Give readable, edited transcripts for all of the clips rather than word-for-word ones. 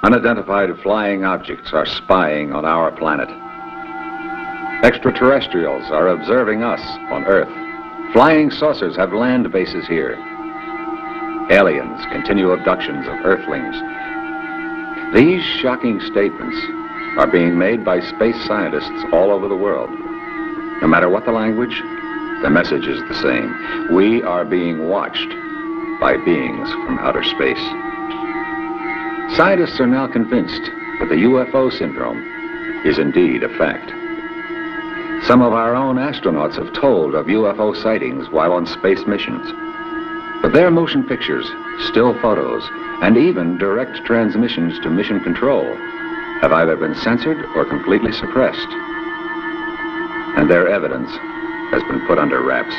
Unidentified flying objects are spying on our planet. Extraterrestrials are observing us on Earth. Flying saucers have land bases here. Aliens continue abductions of Earthlings. These shocking statements are being made by space scientists all over the world. No matter what the language, the message is the same. We are being watched by beings from outer space. Scientists are now convinced that the UFO syndrome is indeed a fact. Some of our own astronauts have told of UFO sightings while on space missions. But their motion pictures, still photos, and even direct transmissions to mission control have either been censored or completely suppressed. And their evidence has been put under wraps.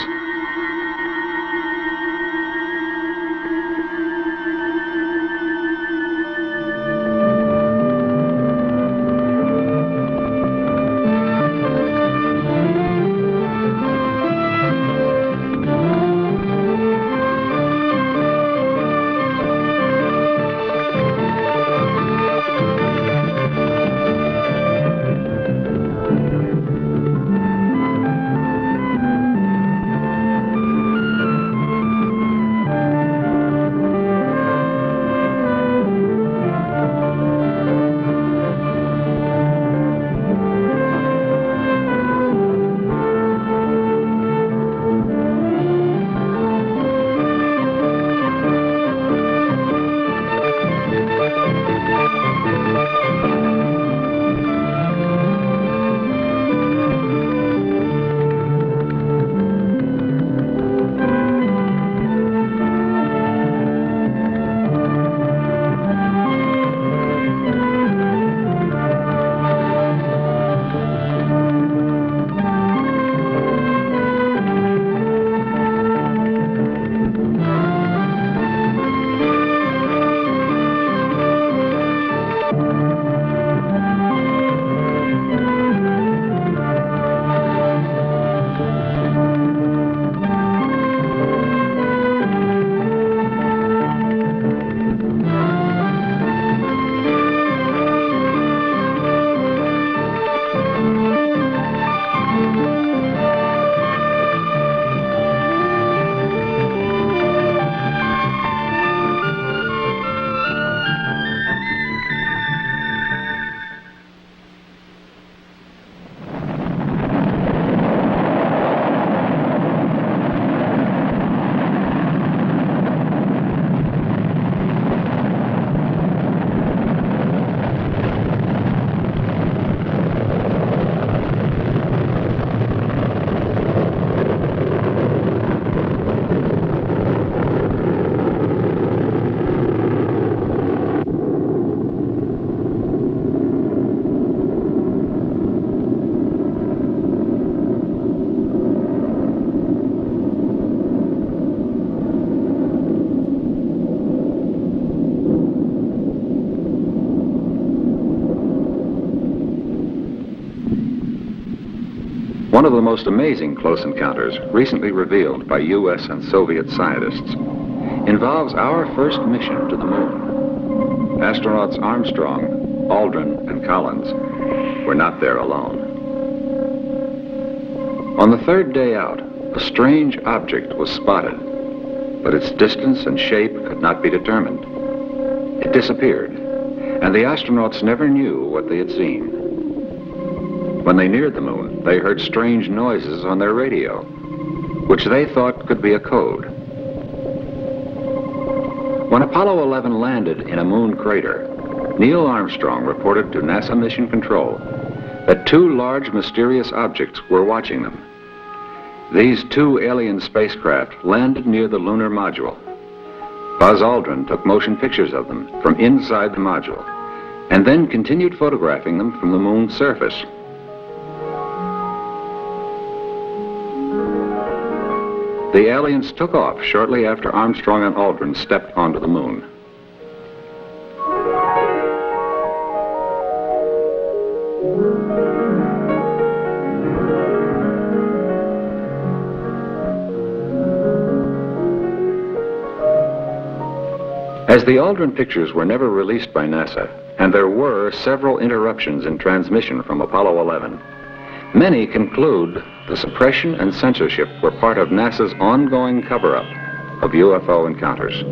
One of the most amazing close encounters recently revealed by U.S. and Soviet scientists involves our first mission to the moon. Astronauts Armstrong, Aldrin, and Collins were not there alone. On the third day out, a strange object was spotted, but its distance and shape could not be determined. It disappeared, and the astronauts never knew what they had seen. When they neared the moon, they heard strange noises on their radio, which they thought could be a code. When Apollo 11 landed in a moon crater, Neil Armstrong reported to NASA Mission Control that two large mysterious objects were watching them. These two alien spacecraft landed near the lunar module. Buzz Aldrin took motion pictures of them from inside the module, and then continued photographing them from the moon's surface. The aliens took off shortly after Armstrong and Aldrin stepped onto the moon. As the Aldrin pictures were never released by NASA, and there were several interruptions in transmission from Apollo 11. Many conclude the suppression and censorship were part of NASA's ongoing cover-up of UFO encounters.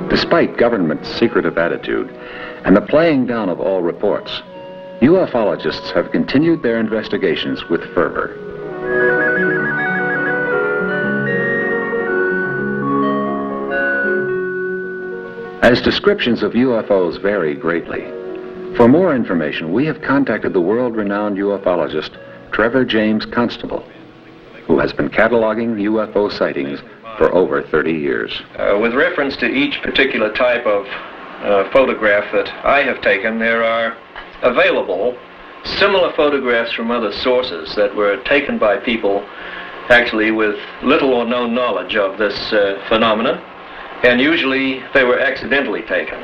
Despite government's secretive attitude and the playing down of all reports, ufologists have continued their investigations with fervor. As descriptions of UFOs vary greatly, for more information, we have contacted the world-renowned ufologist Trevor James Constable, who has been cataloging UFO sightings for over 30 years. With reference to each particular type of photograph that I have taken, there are available similar photographs from other sources that were taken by people actually with little or no knowledge of this phenomenon, and usually they were accidentally taken.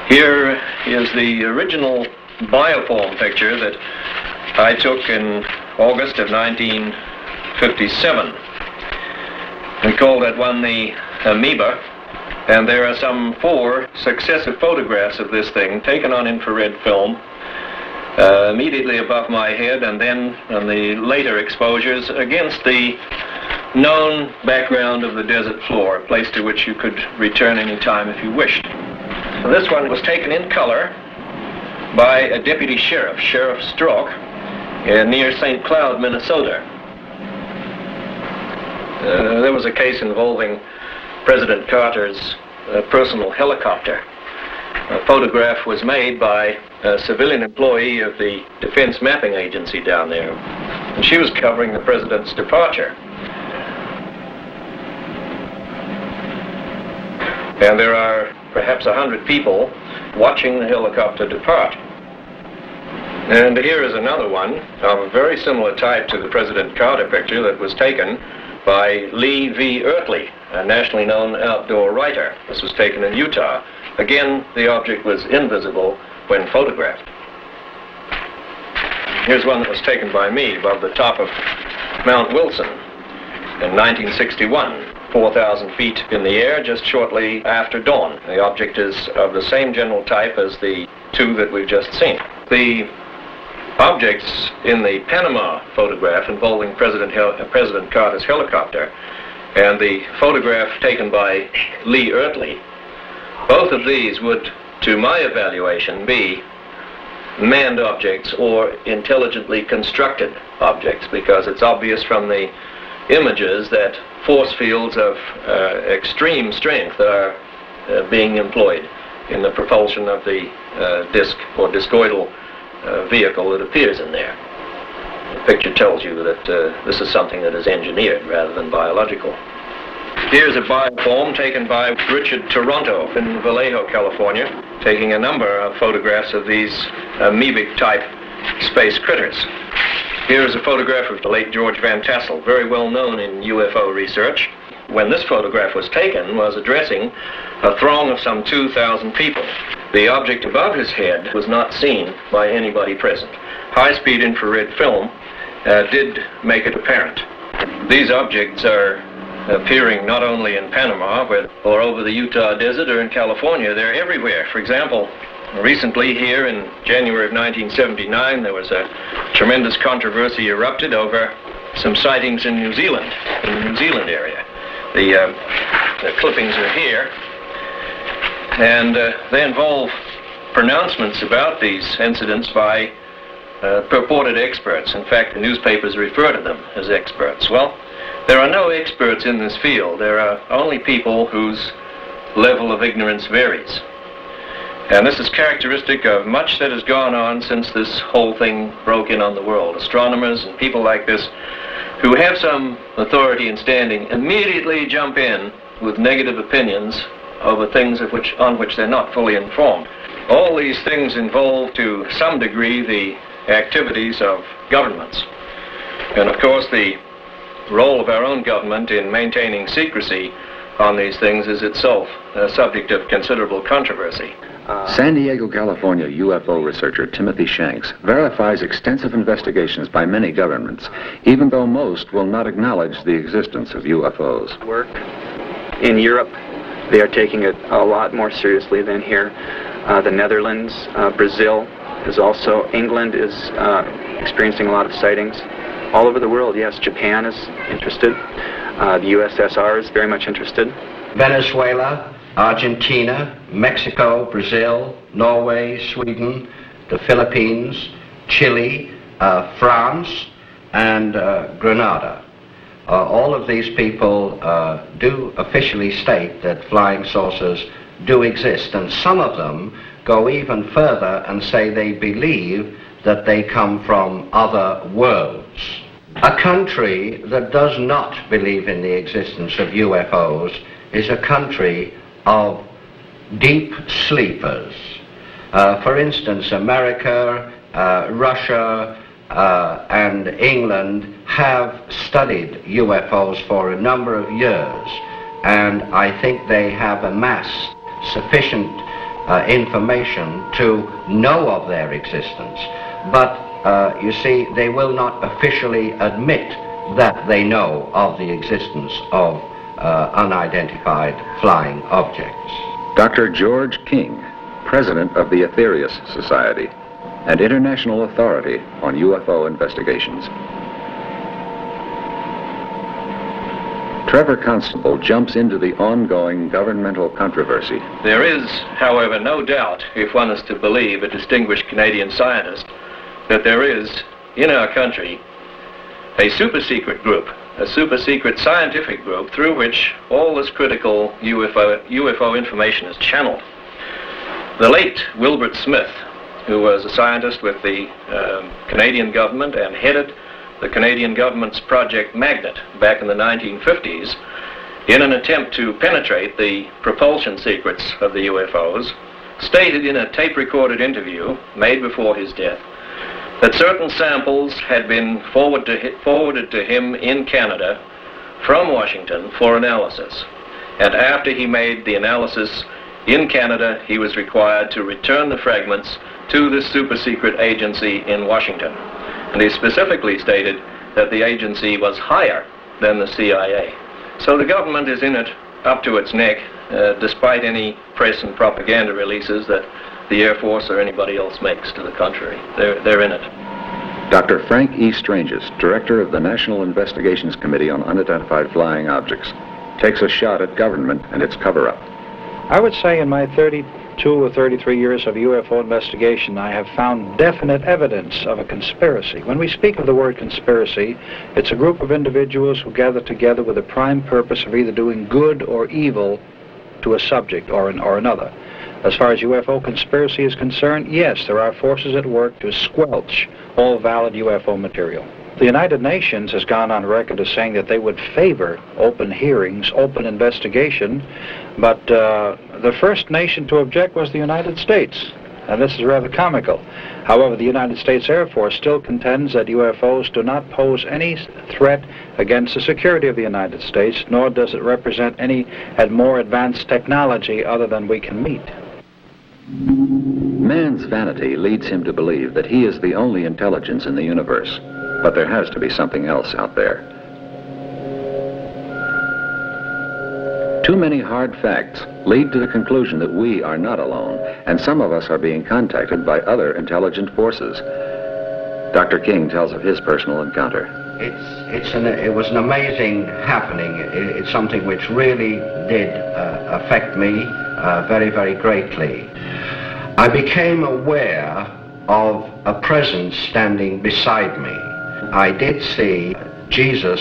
Here is the original bioform picture that I took in August of 1957. We call that one the amoeba, and there are some 4 successive photographs of this thing taken on infrared film immediately above my head, and then on the later exposures against the known background of the desert floor, a place to which you could return any time if you wished. So this one was taken in color by a deputy sheriff, Sheriff Stroke, near St. Cloud, Minnesota. There was a case involving President Carter's personal helicopter. A photograph was made by a civilian employee of the Defense Mapping Agency down there, and she was covering the president's departure. And there are perhaps 100 people watching the helicopter depart. And here is another one of a very similar type to the President Carter picture that was taken by Lee V. Ertley, a nationally known outdoor writer. This was taken in Utah. Again, the object was invisible when photographed. Here's one that was taken by me above the top of Mount Wilson in 1961, 4,000 feet in the air, just shortly after dawn. The object is of the same general type as the 2 that we've just seen. The objects in the Panama photograph involving President Carter's helicopter and the photograph taken by Lee Ertley, both of these would, to my evaluation, be manned objects or intelligently constructed objects, because it's obvious from the images that force fields of extreme strength are being employed in the propulsion of the disc or discoidal vehicle that appears in there. The picture tells you that this is something that is engineered rather than biological. Here's a bioform taken by Richard Toronto in Vallejo, California, taking a number of photographs of these amoebic-type space critters. Here's a photograph of the late George Van Tassel, very well known in UFO research. When this photograph was taken, was addressing a throng of some 2,000 people. The object above his head was not seen by anybody present. High-speed infrared film did make it apparent. These objects are appearing not only in Panama, or over the Utah desert or in California. They're everywhere. For example, recently here in January of 1979, there was a tremendous controversy erupted over some sightings in New Zealand, in the New Zealand area. The clippings are here, and they involve pronouncements about these incidents by purported experts. In fact, the newspapers refer to them as experts. Well, there are no experts in this field. There are only people whose level of ignorance varies. And this is characteristic of much that has gone on since this whole thing broke in on the world. Astronomers and people like this who have some authority and standing immediately jump in with negative opinions over things on which they're not fully informed. All these things involve, to some degree, the activities of governments. And of course, the role of our own government in maintaining secrecy on these things is itself a subject of considerable controversy. San Diego, California UFO researcher Timothy Shanks verifies extensive investigations by many governments, even though most will not acknowledge the existence of UFOs. Work in Europe, they are taking it a lot more seriously than here. The Netherlands, Brazil is also, England is experiencing a lot of sightings. All over the world, yes, Japan is interested. The USSR is very much interested. Venezuela, Argentina, Mexico, Brazil, Norway, Sweden, the Philippines, Chile, France, and Grenada. All of these people do officially state that flying saucers do exist, and some of them go even further and say they believe that they come from other worlds. A country that does not believe in the existence of UFOs is a country of deep sleepers. For instance, America, Russia, and England have studied UFOs for a number of years, and I think they have amassed sufficient information to know of their existence. But you see, they will not officially admit that they know of the existence of unidentified flying objects. Dr. George King, president of the Aetherius Society, and international authority on UFO investigations. Trevor Constable jumps into the ongoing governmental controversy. There is, however, no doubt, if one is to believe a distinguished Canadian scientist, that there is, in our country, a super-secret group, a super-secret scientific group through which all this critical UFO information is channeled. The late Wilbert Smith, who was a scientist with the Canadian government and headed the Canadian government's Project Magnet back in the 1950s, in an attempt to penetrate the propulsion secrets of the UFOs, stated in a tape-recorded interview made before his death that certain samples had been forwarded to him in Canada from Washington for analysis. And after he made the analysis in Canada, he was required to return the fragments to this super-secret agency in Washington. And he specifically stated that the agency was higher than the CIA. So the government is in it up to its neck, despite any press and propaganda releases that the Air Force or anybody else makes to the contrary. They're in it. Dr. Frank E. Stranges, director of the National Investigations Committee on Unidentified Flying Objects, takes a shot at government and its cover-up. I would say in my 32 or 33 years of UFO investigation, I have found definite evidence of a conspiracy. When we speak of the word conspiracy, it's a group of individuals who gather together with a prime purpose of either doing good or evil to a subject or another. As far as UFO conspiracy is concerned, yes, there are forces at work to squelch all valid UFO material. The United Nations has gone on record as saying that they would favor open hearings, open investigation, but the first nation to object was the United States, and this is rather comical. However, the United States Air Force still contends that UFOs do not pose any threat against the security of the United States, nor does it represent any more advanced technology other than we can meet. Man's vanity leads him to believe that he is the only intelligence in the universe, but there has to be something else out there. Too many hard facts lead to the conclusion that we are not alone, and some of us are being contacted by other intelligent forces. Dr. King tells of his personal encounter. It was an amazing happening. It's something which really did affect me very, very greatly. I became aware of a presence standing beside me. I did see Jesus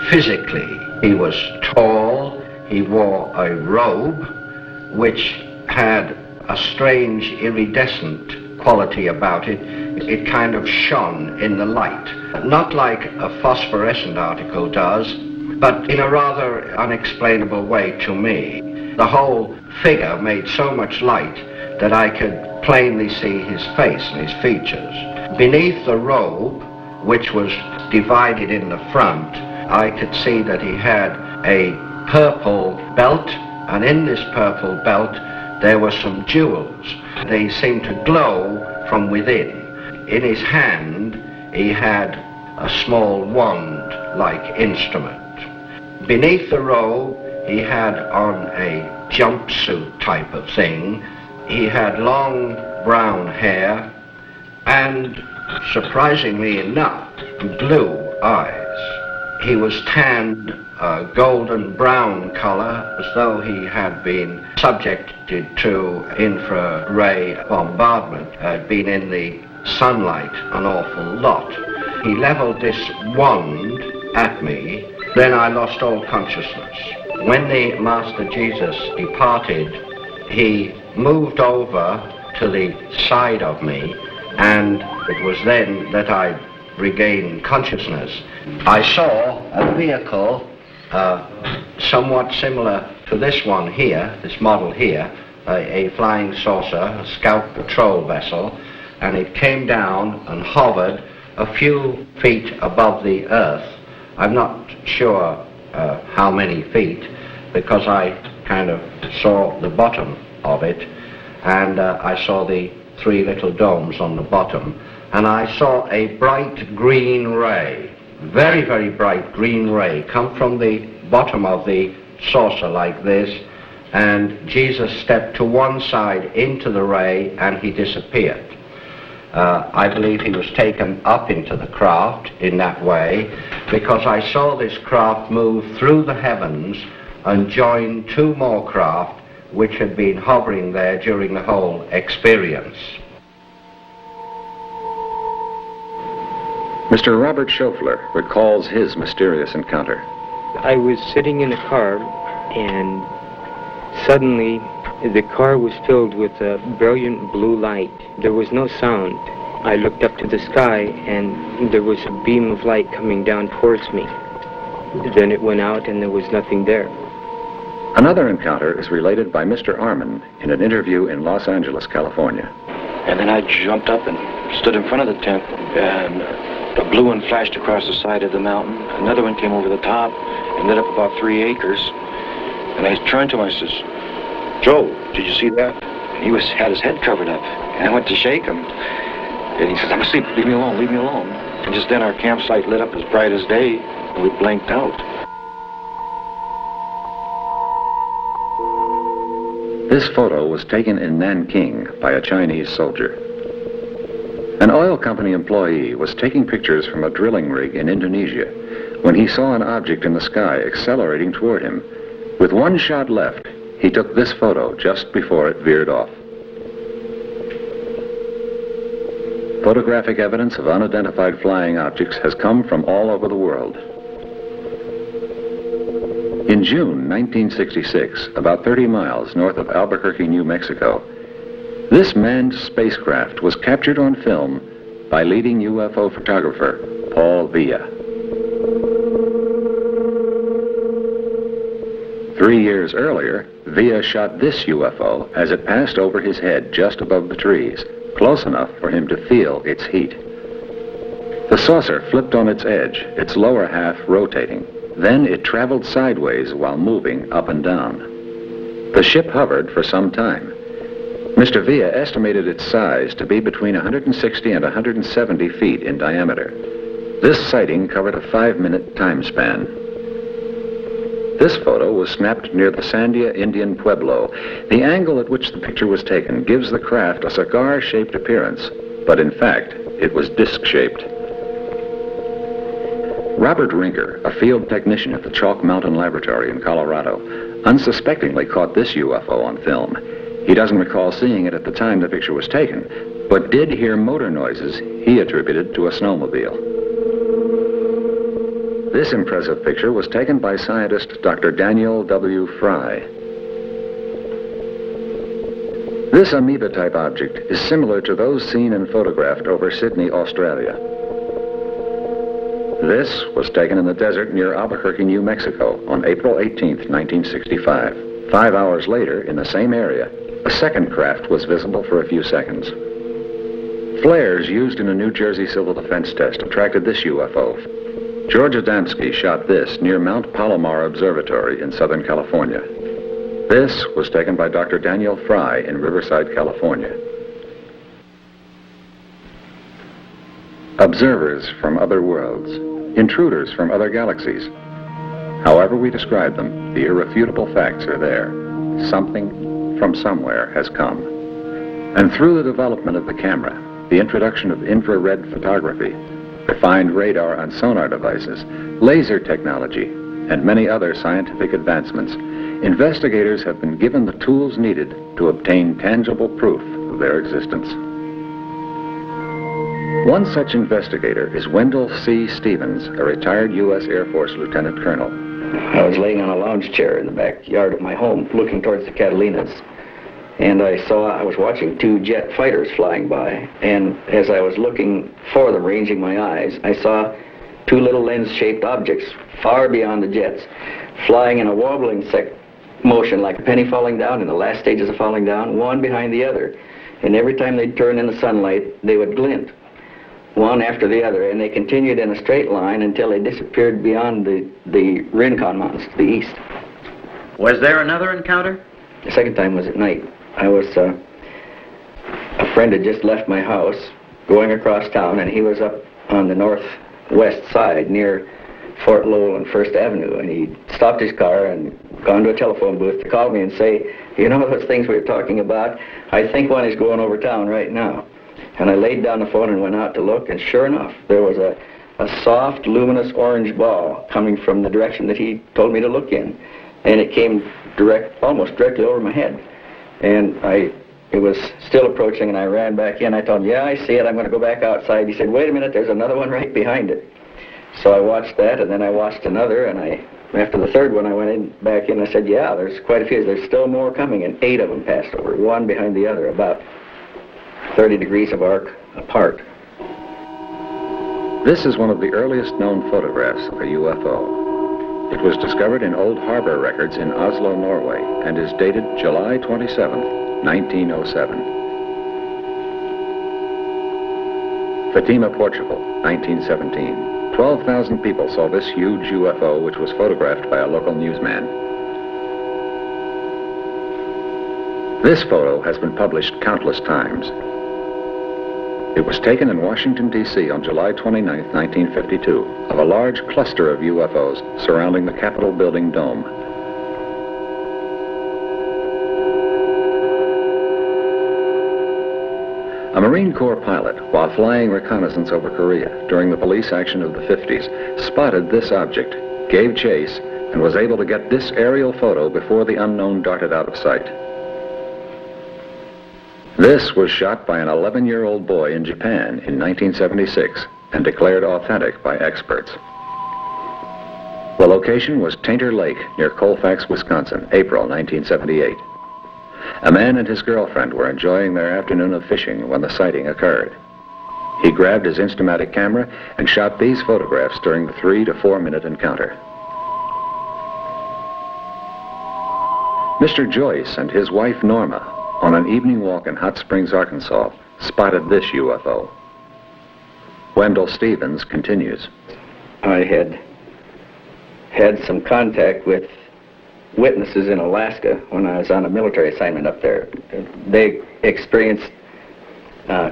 physically. He was tall, he wore a robe which had a strange iridescent quality about it. It kind of shone in the light, not like a phosphorescent article does, but in a rather unexplainable way to me. The whole figure made so much light that I could plainly see his face and his features. Beneath the robe, which was divided in the front, I could see that he had a purple belt, and in this purple belt there were some jewels. They seemed to glow from within. In his hand, he had a small wand-like instrument. Beneath the robe, he had on a jumpsuit type of thing. He had long brown hair and, surprisingly enough, blue eyes. He was tanned a golden brown color, as though he had been subjected to infrared bombardment, had been in the sunlight an awful lot. He leveled this wand at me, then I lost all consciousness. When the Master Jesus departed, he moved over to the side of me, and it was then that I regained consciousness. I saw a vehicle somewhat similar to this one here, this model here, a flying saucer, a scout patrol vessel, and it came down and hovered a few feet above the earth. I'm not sure how many feet, because I kind of saw the bottom of it, and I saw the three little domes on the bottom, and I saw a bright green ray, very, very bright green ray, come from the bottom of the saucer like this, and Jesus stepped to one side into the ray and he disappeared. I believe he was taken up into the craft in that way, because I saw this craft move through the heavens and join two more craft which had been hovering there during the whole experience. Mr. Robert Schofler recalls his mysterious encounter. I was sitting in a car, and suddenly the car was filled with a brilliant blue light. There was no sound. I looked up to the sky, and there was a beam of light coming down towards me. Then it went out, and there was nothing there. Another encounter is related by Mr. Armin in an interview in Los Angeles, California. And then I jumped up and stood in front of the tent, and a blue one flashed across the side of the mountain. Another one came over the top and lit up about 3 acres. And I turned to him, I says, "Joe, did you see that?" And he had his head covered up. And I went to shake him. And he says, "I'm asleep, leave me alone, leave me alone." And just then our campsite lit up as bright as day, and we blanked out. This photo was taken in Nanking by a Chinese soldier. An oil company employee was taking pictures from a drilling rig in Indonesia when he saw an object in the sky accelerating toward him. With one shot left, he took this photo just before it veered off. Photographic evidence of unidentified flying objects has come from all over the world. In June 1966, about 30 miles north of Albuquerque, New Mexico, this manned spacecraft was captured on film by leading UFO photographer Paul Villa. 3 years earlier, Villa shot this UFO as it passed over his head just above the trees, close enough for him to feel its heat. The saucer flipped on its edge, its lower half rotating. Then it traveled sideways while moving up and down. The ship hovered for some time. Mr. Villa estimated its size to be between 160 and 170 feet in diameter. This sighting covered a 5-minute time span. This photo was snapped near the Sandia Indian Pueblo. The angle at which the picture was taken gives the craft a cigar-shaped appearance, but in fact, it was disc-shaped. Robert Rinker, a field technician at the Chalk Mountain Laboratory in Colorado, unsuspectingly caught this UFO on film. He doesn't recall seeing it at the time the picture was taken, but did hear motor noises he attributed to a snowmobile. This impressive picture was taken by scientist Dr. Daniel W. Fry. This amoeba-type object is similar to those seen and photographed over Sydney, Australia. This was taken in the desert near Albuquerque, New Mexico on April 18, 1965. 5 hours later, in the same area, a second craft was visible for a few seconds. Flares used in a New Jersey civil defense test attracted this UFO. George Adamski shot this near Mount Palomar Observatory in Southern California. This was taken by Dr. Daniel Fry in Riverside, California. Observers from other worlds, intruders from other galaxies. However we describe them, the irrefutable facts are there. Something from somewhere has come. And through the development of the camera, the introduction of infrared photography, refined radar and sonar devices, laser technology, and many other scientific advancements, investigators have been given the tools needed to obtain tangible proof of their existence. One such investigator is Wendell C. Stevens, a retired U.S. Air Force Lieutenant Colonel. I was laying on a lounge chair in the backyard of my home, looking towards the Catalinas, and I was watching two jet fighters flying by, and as I was looking for them, ranging my eyes, I saw two little lens-shaped objects far beyond the jets, flying in a wobbling motion like a penny falling down in the last stages of falling down, one behind the other, and every time they'd turn in the sunlight, they would glint, one after the other, and they continued in a straight line until they disappeared beyond the Rincon Mountains to the east. Was there another encounter? The second time was at night. A friend had just left my house, going across town, and he was up on the northwest side near Fort Lowell and First Avenue, and he stopped his car and gone to a telephone booth to call me and say, you know those things we were talking about? I think one is going over town right now. And I laid down the phone and went out to look, and sure enough, there was a soft, luminous orange ball coming from the direction that he told me to look in. And it came almost directly over my head. And it was still approaching, and I ran back in. I told him, yeah, I see it. I'm going to go back outside. He said, wait a minute, there's another one right behind it. So I watched that, and then I watched another, and after the third one, I went back in. I said, yeah, there's quite a few. There's still more coming, and 8 of them passed over, one behind the other, about 30 degrees of arc apart. This is one of the earliest known photographs of a UFO. It was discovered in old harbor records in Oslo, Norway, and is dated July 27, 1907. Fatima, Portugal, 1917. 12,000 people saw this huge UFO, which was photographed by a local newsman. This photo has been published countless times. It was taken in Washington, D.C. on July 29, 1952, of a large cluster of UFOs surrounding the Capitol building dome. A Marine Corps pilot, while flying reconnaissance over Korea during the police action of the 50s, spotted this object, gave chase, and was able to get this aerial photo before the unknown darted out of sight. This was shot by an 11-year-old boy in Japan in 1976 and declared authentic by experts. The location was Tainter Lake near Colfax, Wisconsin, April 1978. A man and his girlfriend were enjoying their afternoon of fishing when the sighting occurred. He grabbed his Instamatic camera and shot these photographs during the 3 to 4 minute encounter. Mr. Joyce and his wife Norma, on an evening walk in Hot Springs, Arkansas, spotted this UFO. Wendell Stevens continues. I had some contact with witnesses in Alaska when I was on a military assignment up there. They experienced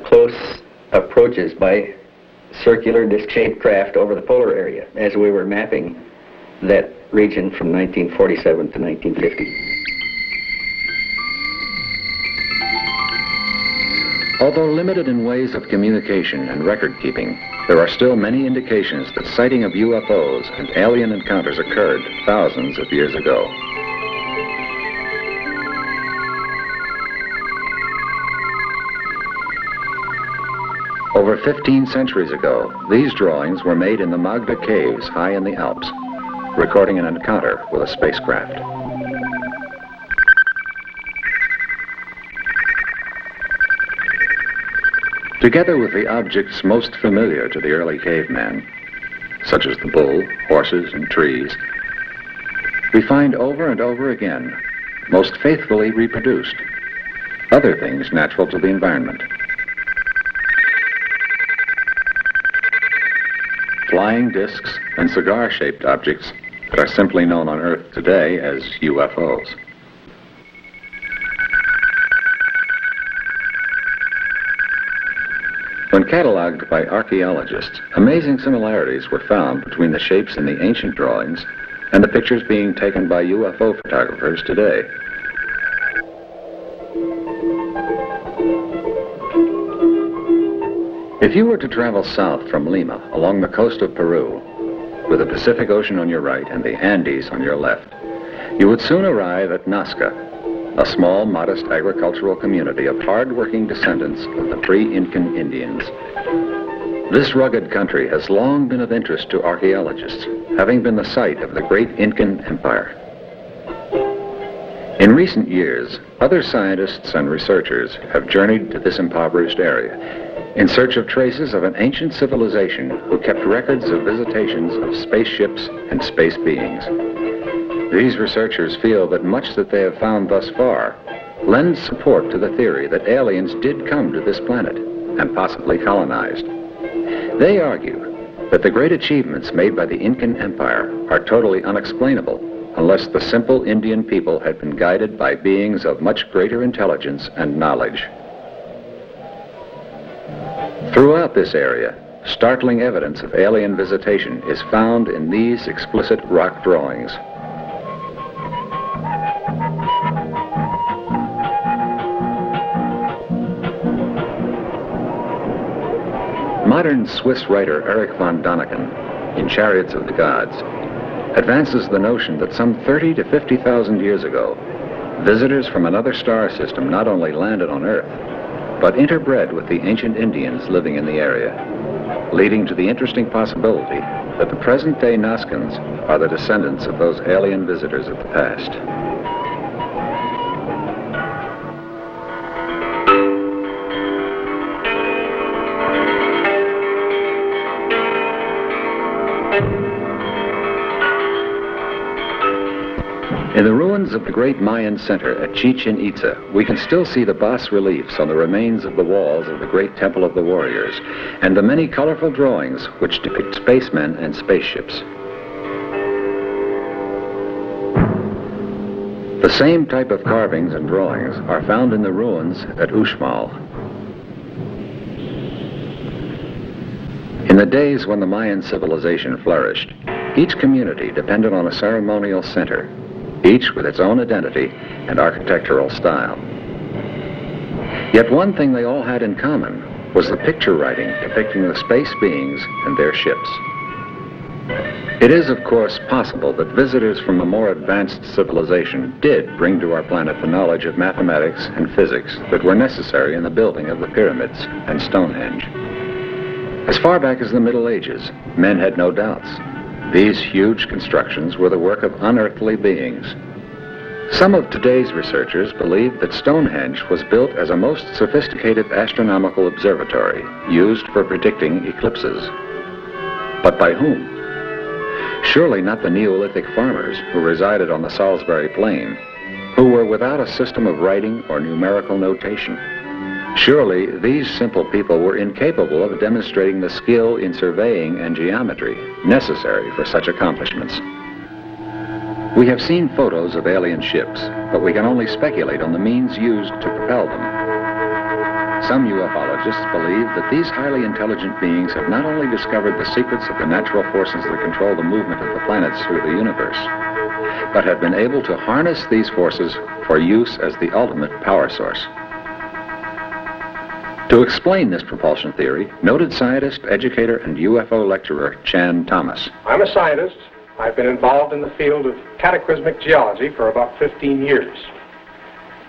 close approaches by circular disc-shaped craft over the polar area as we were mapping that region from 1947 to 1950. Although limited in ways of communication and record-keeping, there are still many indications that sighting of UFOs and alien encounters occurred thousands of years ago. Over 15 centuries ago, these drawings were made in the Magda Caves high in the Alps, recording an encounter with a spacecraft. Together with the objects most familiar to the early caveman, such as the bull, horses, and trees, we find over and over again, most faithfully reproduced, other things natural to the environment. Flying discs and cigar-shaped objects that are simply known on Earth today as UFOs. When cataloged by archaeologists, amazing similarities were found between the shapes in the ancient drawings and the pictures being taken by UFO photographers today. If you were to travel south from Lima along the coast of Peru, with the Pacific Ocean on your right and the Andes on your left, you would soon arrive at Nazca, a small, modest agricultural community of hard-working descendants of the pre-Incan Indians. This rugged country has long been of interest to archaeologists, having been the site of the great Incan Empire. In recent years, other scientists and researchers have journeyed to this impoverished area in search of traces of an ancient civilization who kept records of visitations of spaceships and space beings. These researchers feel that much that they have found thus far lends support to the theory that aliens did come to this planet and possibly colonized. They argue that the great achievements made by the Incan Empire are totally unexplainable unless the simple Indian people had been guided by beings of much greater intelligence and knowledge. Throughout this area, startling evidence of alien visitation is found in these explicit rock drawings. Modern Swiss writer Erich von Däniken, in Chariots of the Gods, advances the notion that some 30 to 50,000 years ago, visitors from another star system not only landed on Earth, but interbred with the ancient Indians living in the area, leading to the interesting possibility that the present-day Nazcans are the descendants of those alien visitors of the past. In the ruins of the great Mayan center at Chichen Itza, we can still see the bas-reliefs on the remains of the walls of the great Temple of the Warriors, and the many colorful drawings which depict spacemen and spaceships. The same type of carvings and drawings are found in the ruins at Uxmal. In the days when the Mayan civilization flourished, each community depended on a ceremonial center, each with its own identity and architectural style. Yet one thing they all had in common was the picture writing depicting the space beings and their ships. It is, of course, possible that visitors from a more advanced civilization did bring to our planet the knowledge of mathematics and physics that were necessary in the building of the pyramids and Stonehenge. As far back as the Middle Ages, men had no doubts. These huge constructions were the work of unearthly beings. Some of today's researchers believe that Stonehenge was built as a most sophisticated astronomical observatory used for predicting eclipses. But by whom? Surely not the Neolithic farmers who resided on the Salisbury Plain, who were without a system of writing or numerical notation. Surely these simple people were incapable of demonstrating the skill in surveying and geometry necessary for such accomplishments. We have seen photos of alien ships, but we can only speculate on the means used to propel them. Some ufologists believe that these highly intelligent beings have not only discovered the secrets of the natural forces that control the movement of the planets through the universe, but have been able to harness these forces for use as the ultimate power source. To explain this propulsion theory, noted scientist, educator, and UFO lecturer Chan Thomas. I'm a scientist. I've been involved in the field of cataclysmic geology for about 15 years.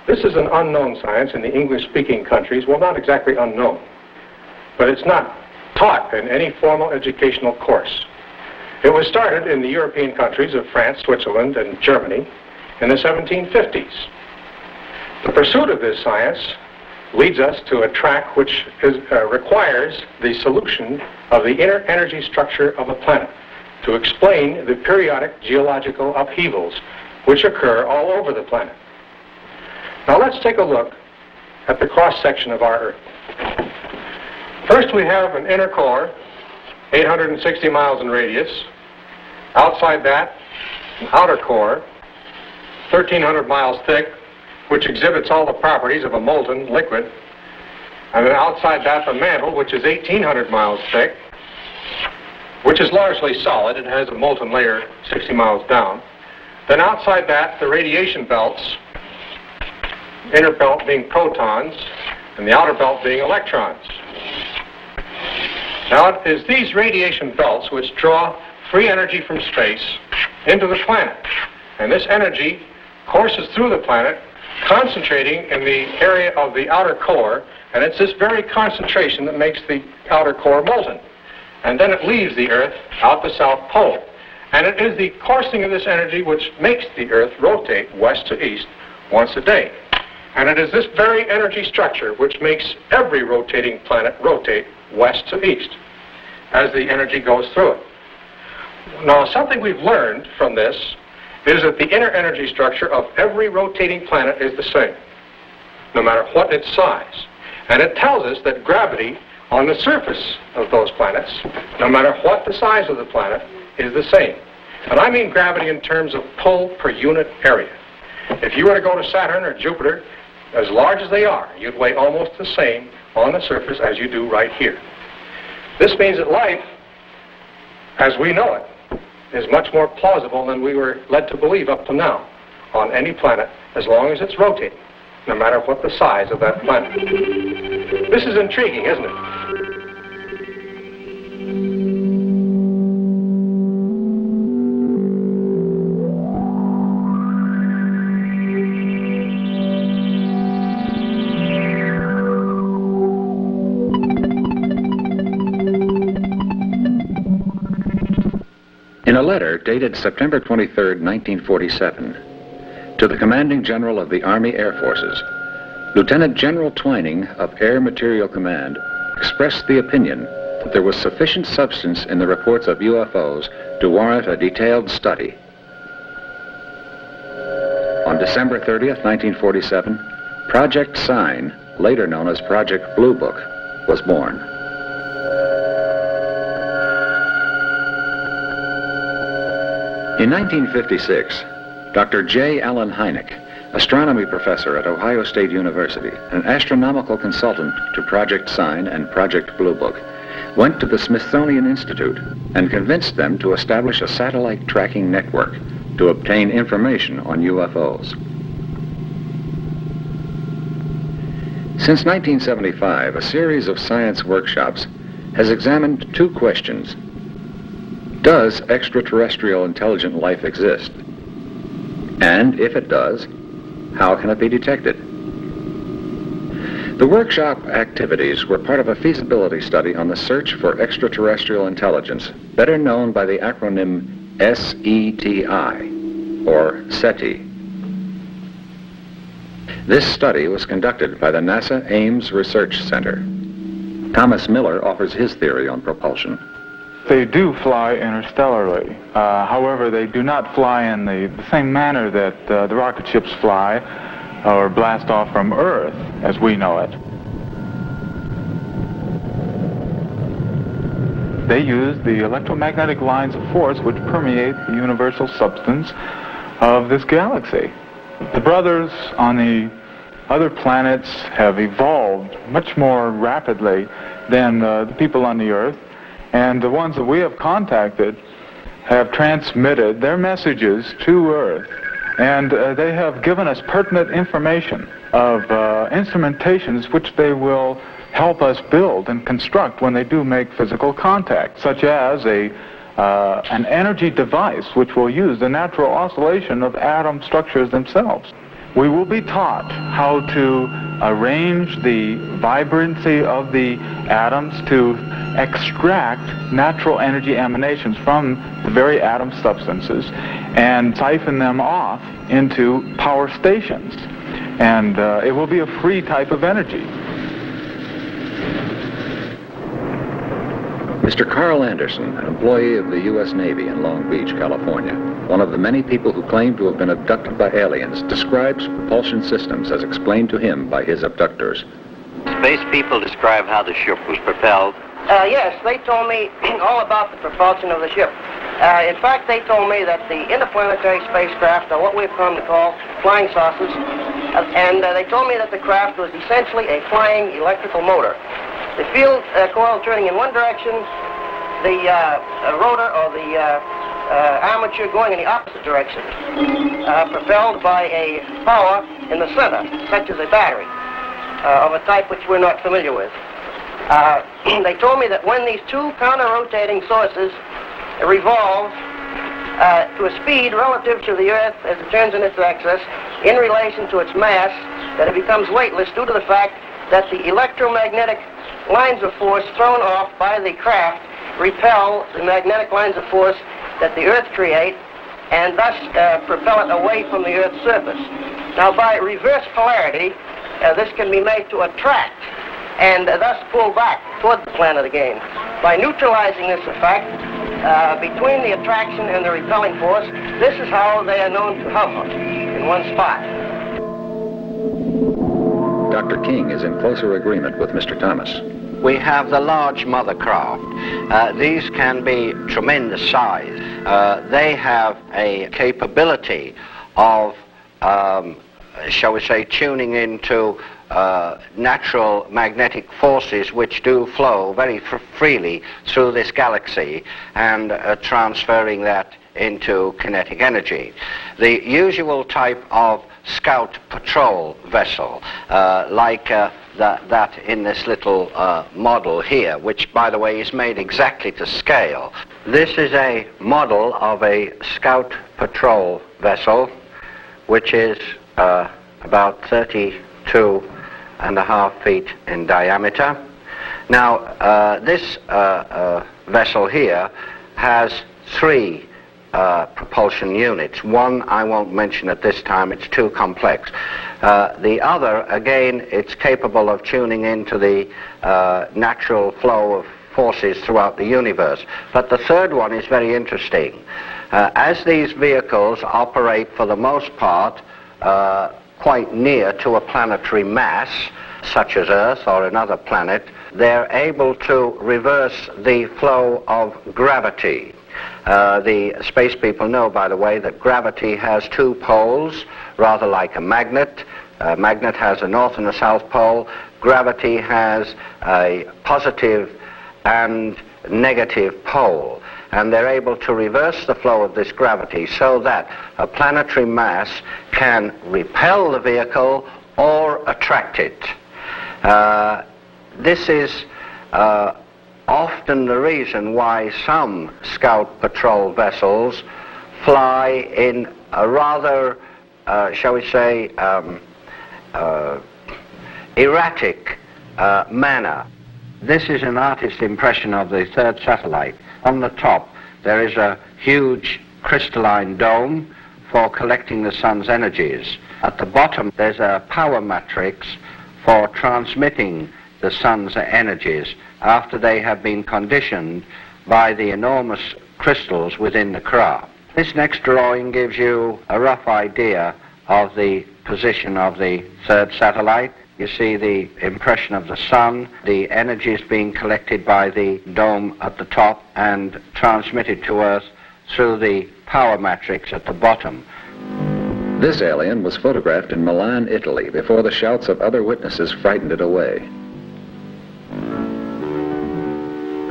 This is an unknown science in the English-speaking countries. Well, not exactly unknown, but it's not taught in any formal educational course. It was started in the European countries of France, Switzerland, and Germany in the 1750s. The pursuit of this science leads us to a track which requires the solution of the inner energy structure of a planet to explain the periodic geological upheavals which occur all over the planet. Now let's take a look at the cross-section of our Earth. First we have an inner core, 860 miles in radius. Outside that, an outer core, 1,300 miles thick, which exhibits all the properties of a molten liquid. And then outside that, the mantle, which is 1,800 miles thick, which is largely solid. It has a molten layer 60 miles down. Then outside that, the radiation belts, inner belt being protons, and the outer belt being electrons. Now, it is these radiation belts which draw free energy from space into the planet. And this energy courses through the planet, concentrating in the area of the outer core, and it's this very concentration that makes the outer core molten. And then it leaves the Earth out the South Pole. And it is the coursing of this energy which makes the Earth rotate west to east once a day. And it is this very energy structure which makes every rotating planet rotate west to east as the energy goes through it. Now, something we've learned from this is that the inner energy structure of every rotating planet is the same, no matter what its size. And it tells us that gravity on the surface of those planets, no matter what the size of the planet, is the same. And I mean gravity in terms of pull per unit area. If you were to go to Saturn or Jupiter, as large as they are, you'd weigh almost the same on the surface as you do right here. This means that life, as we know it, is much more plausible than we were led to believe up to now on any planet, as long as it's rotating, no matter what the size of that planet. This is intriguing, isn't it? In a letter dated September 23, 1947, to the Commanding General of the Army Air Forces, Lieutenant General Twining of Air Materiel Command expressed the opinion that there was sufficient substance in the reports of UFOs to warrant a detailed study. On December 30th, 1947, Project Sign, later known as Project Blue Book, was born. In 1956, Dr. J. Allen Hynek, astronomy professor at Ohio State University, an astronomical consultant to Project Sign and Project Blue Book, went to the Smithsonian Institute and convinced them to establish a satellite tracking network to obtain information on UFOs. Since 1975, a series of science workshops has examined two questions. Does extraterrestrial intelligent life exist? And if it does, how can it be detected? The workshop activities were part of a feasibility study on the search for extraterrestrial intelligence, better known by the acronym SETI, or SETI. This study was conducted by the NASA Ames Research Center. Thomas Miller offers his theory on propulsion. They do fly interstellarly. However, they do not fly in the same manner that the rocket ships fly or blast off from Earth as we know it. They use the electromagnetic lines of force which permeate the universal substance of this galaxy. The brothers on the other planets have evolved much more rapidly than the people on the Earth. And the ones that we have contacted have transmitted their messages to Earth, and they have given us pertinent information of instrumentations which they will help us build and construct when they do make physical contact, such as an energy device which will use the natural oscillation of atom structures themselves. We will be taught how to arrange the vibrancy of the atoms to extract natural energy emanations from the very atom substances and siphon them off into power stations. And it will be a free type of energy. Mr. Carl Anderson, an employee of the U.S. Navy in Long Beach, California, one of the many people who claim to have been abducted by aliens, describes propulsion systems as explained to him by his abductors. Space people describe how the ship was propelled Yes, they told me all about the propulsion of the ship. In fact, they told me that the interplanetary spacecraft are what we've come to call flying saucers, and they told me that the craft was essentially a flying electrical motor. The field coil turning in one direction, the rotor or the armature going in the opposite direction, propelled by a power in the center, such as a battery, of a type which we're not familiar with. They told me that when these two counter-rotating sources revolve to a speed relative to the Earth as it turns in its axis in relation to its mass, that it becomes weightless due to the fact that the electromagnetic lines of force thrown off by the craft repel the magnetic lines of force that the Earth create and thus propel it away from the Earth's surface. Now, by reverse polarity, this can be made to attract and thus pull back toward the planet again. By neutralizing this effect between the attraction and the repelling force, this is how they are known to hover in one spot. Dr. King is in closer agreement with Mr. Thomas. We have the large mother craft. These can be tremendous size. They have a capability of, shall we say, tuning into natural magnetic forces which do flow very freely through this galaxy and transferring that into kinetic energy. The usual type of scout patrol vessel, like that in this little model here, which, by the way, is made exactly to scale. This is a model of a scout patrol vessel, which is about 32.5 feet in diameter. Now, this vessel here has 3 propulsion units. One I won't mention at this time, it's too complex. The other, again, it's capable of tuning into the natural flow of forces throughout the universe. But the third one is very interesting. As these vehicles operate for the most part quite near to a planetary mass, such as Earth or another planet, they're able to reverse the flow of gravity. The space people know, by the way, that gravity has 2 poles, rather like a magnet. A magnet has a north and a south pole. Gravity has a positive and negative pole. And they're able to reverse the flow of this gravity so that a planetary mass can repel the vehicle or attract it. This is often the reason why some scout patrol vessels fly in a rather, shall we say, erratic manner. This is an artist's impression of the third satellite. On the top, there is a huge crystalline dome for collecting the sun's energies. At the bottom, there's a power matrix for transmitting the sun's energies after they have been conditioned by the enormous crystals within the craft. This next drawing gives you a rough idea of the position of the third satellite. You see the impression of the sun, the energies being collected by the dome at the top and transmitted to Earth through the power matrix at the bottom. This alien was photographed in Milan, Italy, before the shouts of other witnesses frightened it away.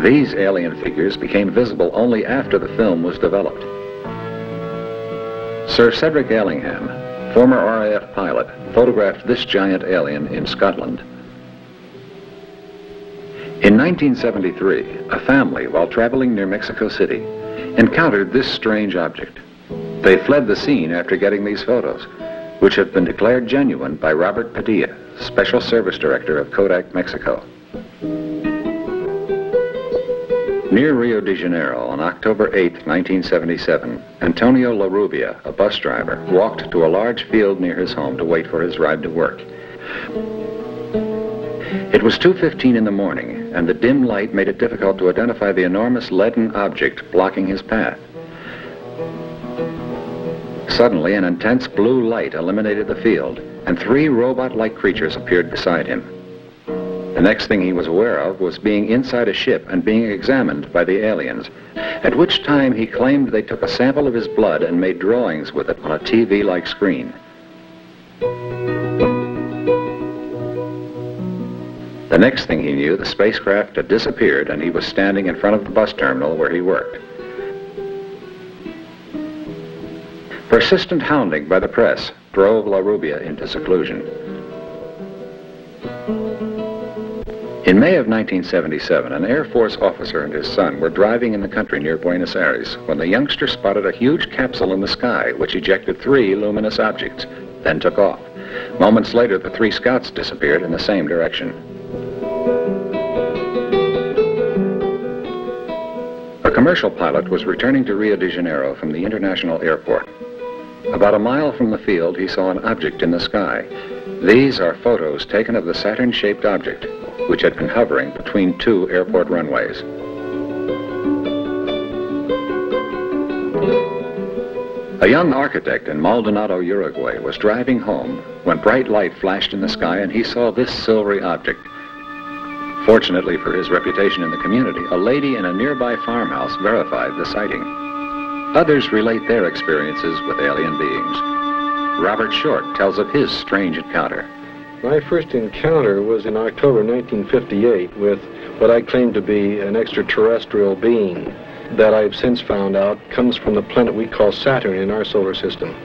These alien figures became visible only after the film was developed. Sir Cedric Allingham, former RAF pilot, photographed this giant alien in Scotland. In 1973, a family, while traveling near Mexico City, encountered this strange object. They fled the scene after getting these photos, which have been declared genuine by Robert Padilla, Special Service Director of Kodak, Mexico. Near Rio de Janeiro on October 8, 1977, Antonio La Rubia, a bus driver, walked to a large field near his home to wait for his ride to work. It was 2:15 in the morning, and the dim light made it difficult to identify the enormous leaden object blocking his path. Suddenly, an intense blue light illuminated the field, and 3 robot-like creatures appeared beside him. The next thing he was aware of was being inside a ship and being examined by the aliens, at which time he claimed they took a sample of his blood and made drawings with it on a TV-like screen. The next thing he knew, the spacecraft had disappeared and he was standing in front of the bus terminal where he worked. Persistent hounding by the press drove La Rubia into seclusion. In May of 1977, an Air Force officer and his son were driving in the country near Buenos Aires when the youngster spotted a huge capsule in the sky which ejected 3 luminous objects, then took off. Moments later, the 3 scouts disappeared in the same direction. A commercial pilot was returning to Rio de Janeiro from the international airport. About a mile from the field, he saw an object in the sky. These are photos taken of the Saturn-shaped object, which had been hovering between 2 airport runways. A young architect in Maldonado, Uruguay, was driving home when bright light flashed in the sky and he saw this silvery object. Fortunately for his reputation in the community, a lady in a nearby farmhouse verified the sighting. Others relate their experiences with alien beings. Robert Short tells of his strange encounter. My first encounter was in October 1958 with what I claim to be an extraterrestrial being that I've since found out comes from the planet we call Saturn in our solar system.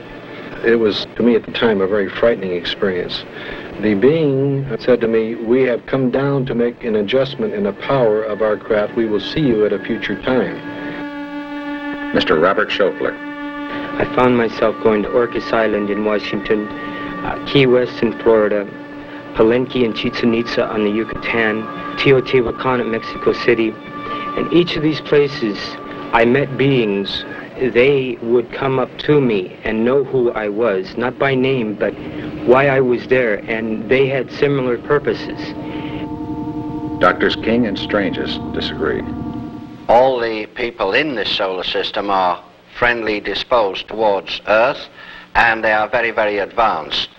It was, to me at the time, a very frightening experience. The being said to me, "We have come down to make an adjustment in the power of our craft. We will see you at a future time." Mr. Robert Schofler. I found myself going to Orcas Island in Washington, Key West in Florida, Palenque and Chichen Itza on the Yucatan, Teotihuacan at Mexico City. And each of these places, I met beings. They would come up to me and know who I was, not by name, but why I was there, and they had similar purposes. Doctors King and Stranges disagree. All the people in this solar system are friendly disposed towards Earth, and they are very, very advanced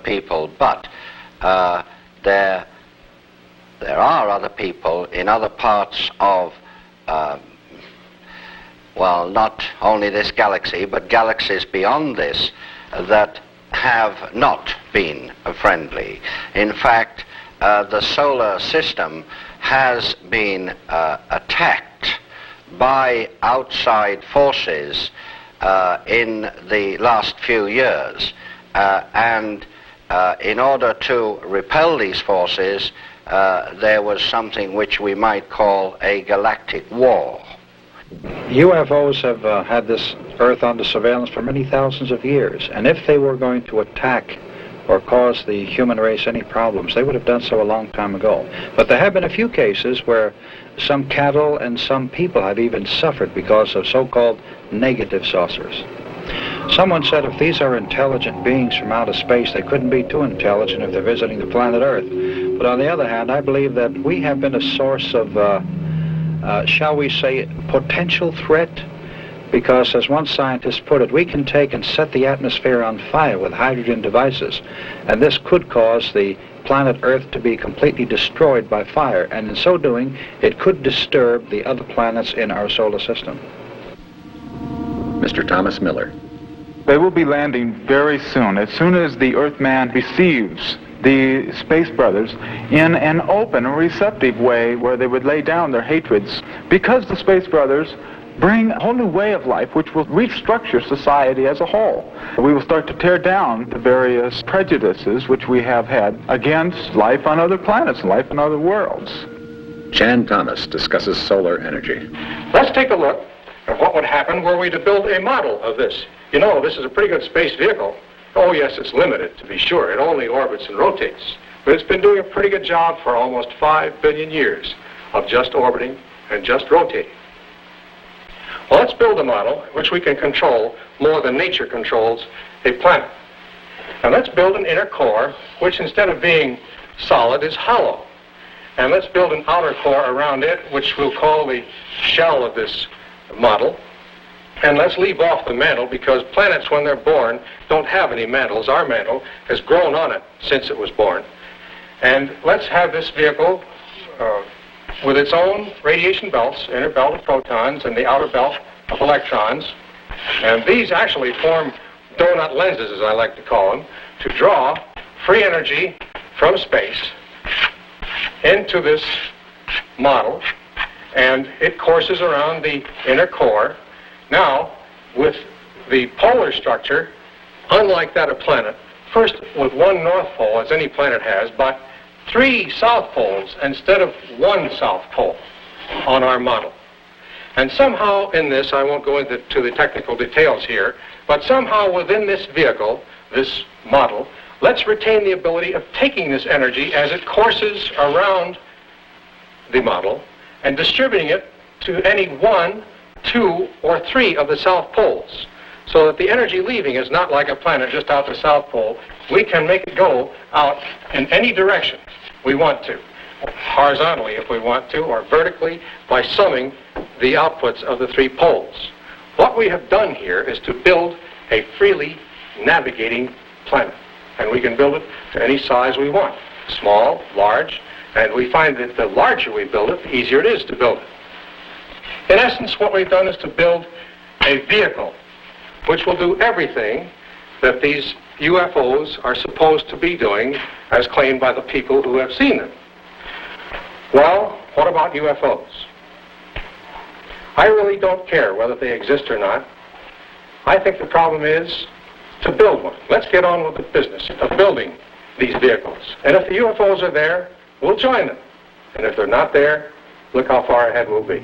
people. But there are other people in other parts of, well, not only this galaxy, but galaxies beyond this, that have not been friendly. In fact, the solar system has been attacked by outside forces in the last few years. And in order to repel these forces, there was something which we might call a galactic war. UFOs have had this Earth under surveillance for many thousands of years, and if they were going to attack or cause the human race any problems, they would have done so a long time ago. But there have been a few cases where some cattle and some people have even suffered because of so-called negative saucers. Someone said if these are intelligent beings from outer space, they couldn't be too intelligent if they're visiting the planet Earth. But on the other hand, I believe that we have been a source of, shall we say, potential threat, because as one scientist put it, we can take and set the atmosphere on fire with hydrogen devices, and this could cause the planet Earth to be completely destroyed by fire, and in so doing, it could disturb the other planets in our solar system. Mr. Thomas Miller. They will be landing very soon as the Earthman receives the Space Brothers in an open and receptive way where they would lay down their hatreds, because the Space Brothers bring a whole new way of life which will restructure society as a whole. We will start to tear down the various prejudices which we have had against life on other planets and life in other worlds. Chan Thomas discusses solar energy. Let's take a look at what would happen were we to build a model of this. You know, this is a pretty good space vehicle. Oh, yes, it's limited, to be sure. It only orbits and rotates. But it's been doing a pretty good job for almost 5 billion years of just orbiting and just rotating. Well, let's build a model which we can control more than nature controls a planet. And let's build an inner core which, instead of being solid, is hollow. And let's build an outer core around it, which we'll call the shell of this model. And let's leave off the mantle, because planets, when they're born, don't have any mantles. Our mantle has grown on it since it was born. And let's have this vehicle with its own radiation belts, inner belt of protons and the outer belt of electrons. And these actually form donut lenses, as I like to call them, to draw free energy from space into this model, and it courses around the inner core. Now, with the polar structure, unlike that of planet, first with one north pole, as any planet has, but 3 south poles instead of 1 south pole on our model. And somehow in this, I won't go into the technical details here, but somehow within this vehicle, this model, let's retain the ability of taking this energy as it courses around the model and distributing it to any 1, 2, or 3 of the south poles, so that the energy leaving is not like a planet just out the south pole. We can make it go out in any direction we want to, horizontally if we want to, or vertically by summing the outputs of the 3 poles. What we have done here is to build a freely navigating planet, and we can build it to any size we want, small, large, and we find that the larger we build it, the easier it is to build it. In essence, what we've done is to build a vehicle which will do everything that these UFOs are supposed to be doing, as claimed by the people who have seen them. Well, what about UFOs? I really don't care whether they exist or not. I think the problem is to build one. Let's get on with the business of building these vehicles. And if the UFOs are there, we'll join them. And if they're not there, look how far ahead we'll be.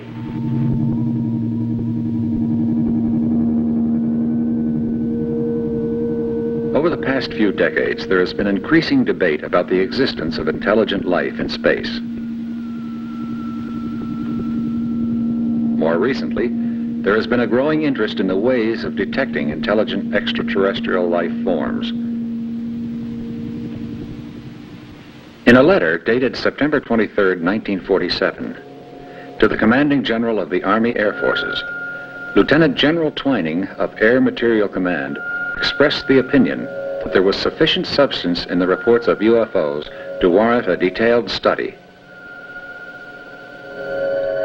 Over the past few decades, there has been increasing debate about the existence of intelligent life in space. More recently, there has been a growing interest in the ways of detecting intelligent extraterrestrial life forms. In a letter dated September 23, 1947, to the Commanding General of the Army Air Forces, Lieutenant General Twining of Air Materiel Command expressed the opinion that there was sufficient substance in the reports of UFOs to warrant a detailed study.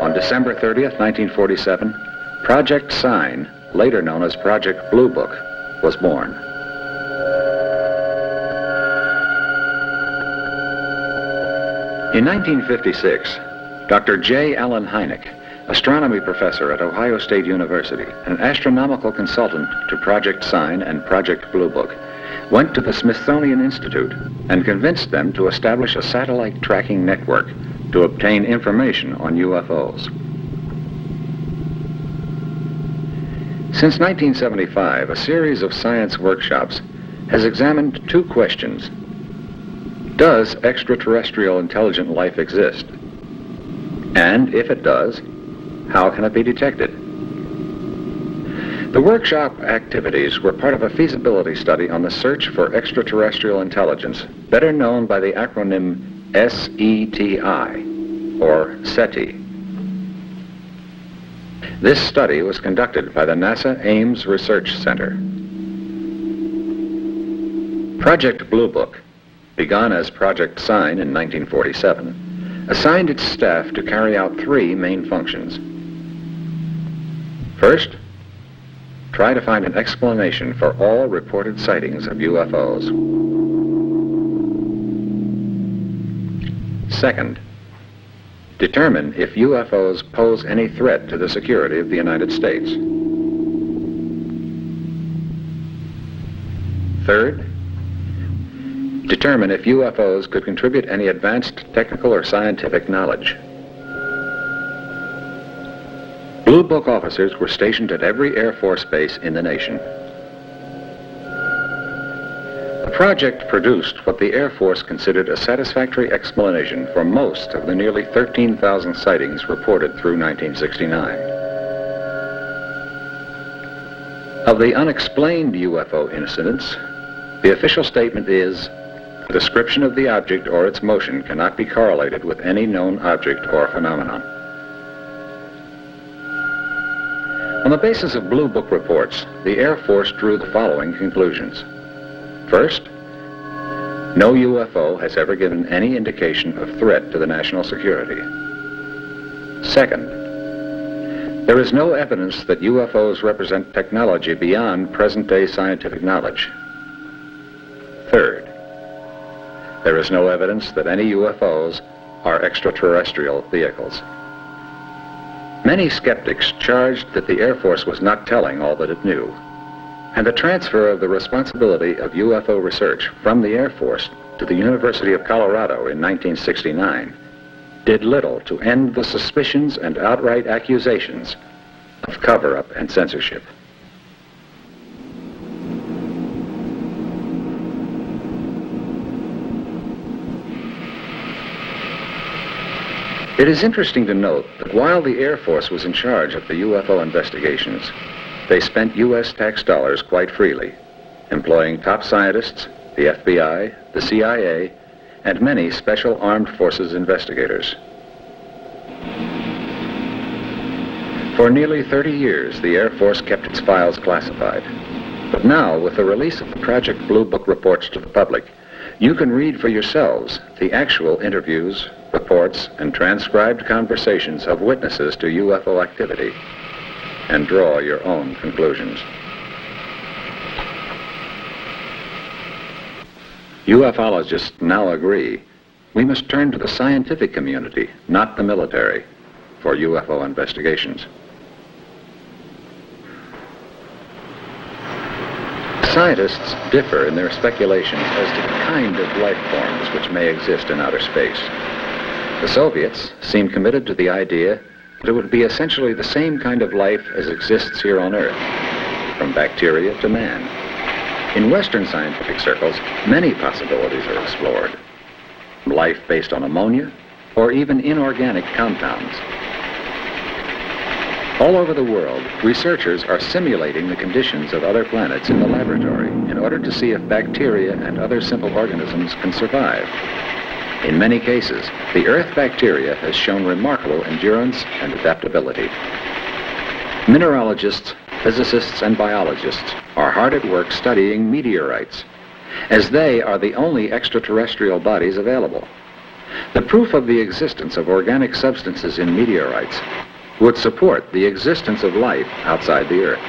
On December 30th, 1947, Project Sign, later known as Project Blue Book, was born. In 1956, Dr. J. Allen Hynek, astronomy professor at Ohio State University, an astronomical consultant to Project Sign and Project Blue Book, went to the Smithsonian Institute and convinced them to establish a satellite tracking network to obtain information on UFOs. Since 1975, a series of science workshops has examined 2 questions. Does extraterrestrial intelligent life exist? And if it does, how can it be detected? The workshop activities were part of a feasibility study on the search for extraterrestrial intelligence, better known by the acronym SETI, or SETI. This study was conducted by the NASA Ames Research Center. Project Blue Book, begun as Project Sign in 1947, assigned its staff to carry out 3 main functions. First, try to find an explanation for all reported sightings of UFOs. Second, determine if UFOs pose any threat to the security of the United States. Third, determine if UFOs could contribute any advanced technical or scientific knowledge. Blue Book officers were stationed at every Air Force base in the nation. The project produced what the Air Force considered a satisfactory explanation for most of the nearly 13,000 sightings reported through 1969. Of the unexplained UFO incidents, the official statement is, the description of the object or its motion cannot be correlated with any known object or phenomenon. On the basis of Blue Book reports, the Air Force drew the following conclusions. First, No UFO has ever given any indication of threat to the national security. Second, there is no evidence that UFOs represent technology beyond present-day scientific knowledge. Third, there is no evidence that any UFOs are extraterrestrial vehicles. Many skeptics charged that the Air Force was not telling all that it knew, and the transfer of the responsibility of UFO research from the Air Force to the University of Colorado in 1969 did little to end the suspicions and outright accusations of cover-up and censorship. It is interesting to note that while the Air Force was in charge of the UFO investigations, they spent U.S. tax dollars quite freely, employing top scientists, the FBI, the CIA, and many special armed forces investigators. For nearly 30 years, the Air Force kept its files classified. But now, with the release of the Project Blue Book reports to the public, you can read for yourselves the actual interviews, reports, and transcribed conversations of witnesses to UFO activity, and draw your own conclusions. UFOlogists now agree we must turn to the scientific community, not the military, for UFO investigations. Scientists differ in their speculations as to the kind of life forms which may exist in outer space. The Soviets seem committed to the idea that it would be essentially the same kind of life as exists here on Earth, from bacteria to man. In Western scientific circles, many possibilities are explored. Life based on ammonia, or even inorganic compounds. All over the world, researchers are simulating the conditions of other planets in the laboratory in order to see if bacteria and other simple organisms can survive. In many cases, the Earth bacteria has shown remarkable endurance and adaptability. Mineralogists, physicists, and biologists are hard at work studying meteorites, as they are the only extraterrestrial bodies available. The proof of the existence of organic substances in meteorites would support the existence of life outside the Earth.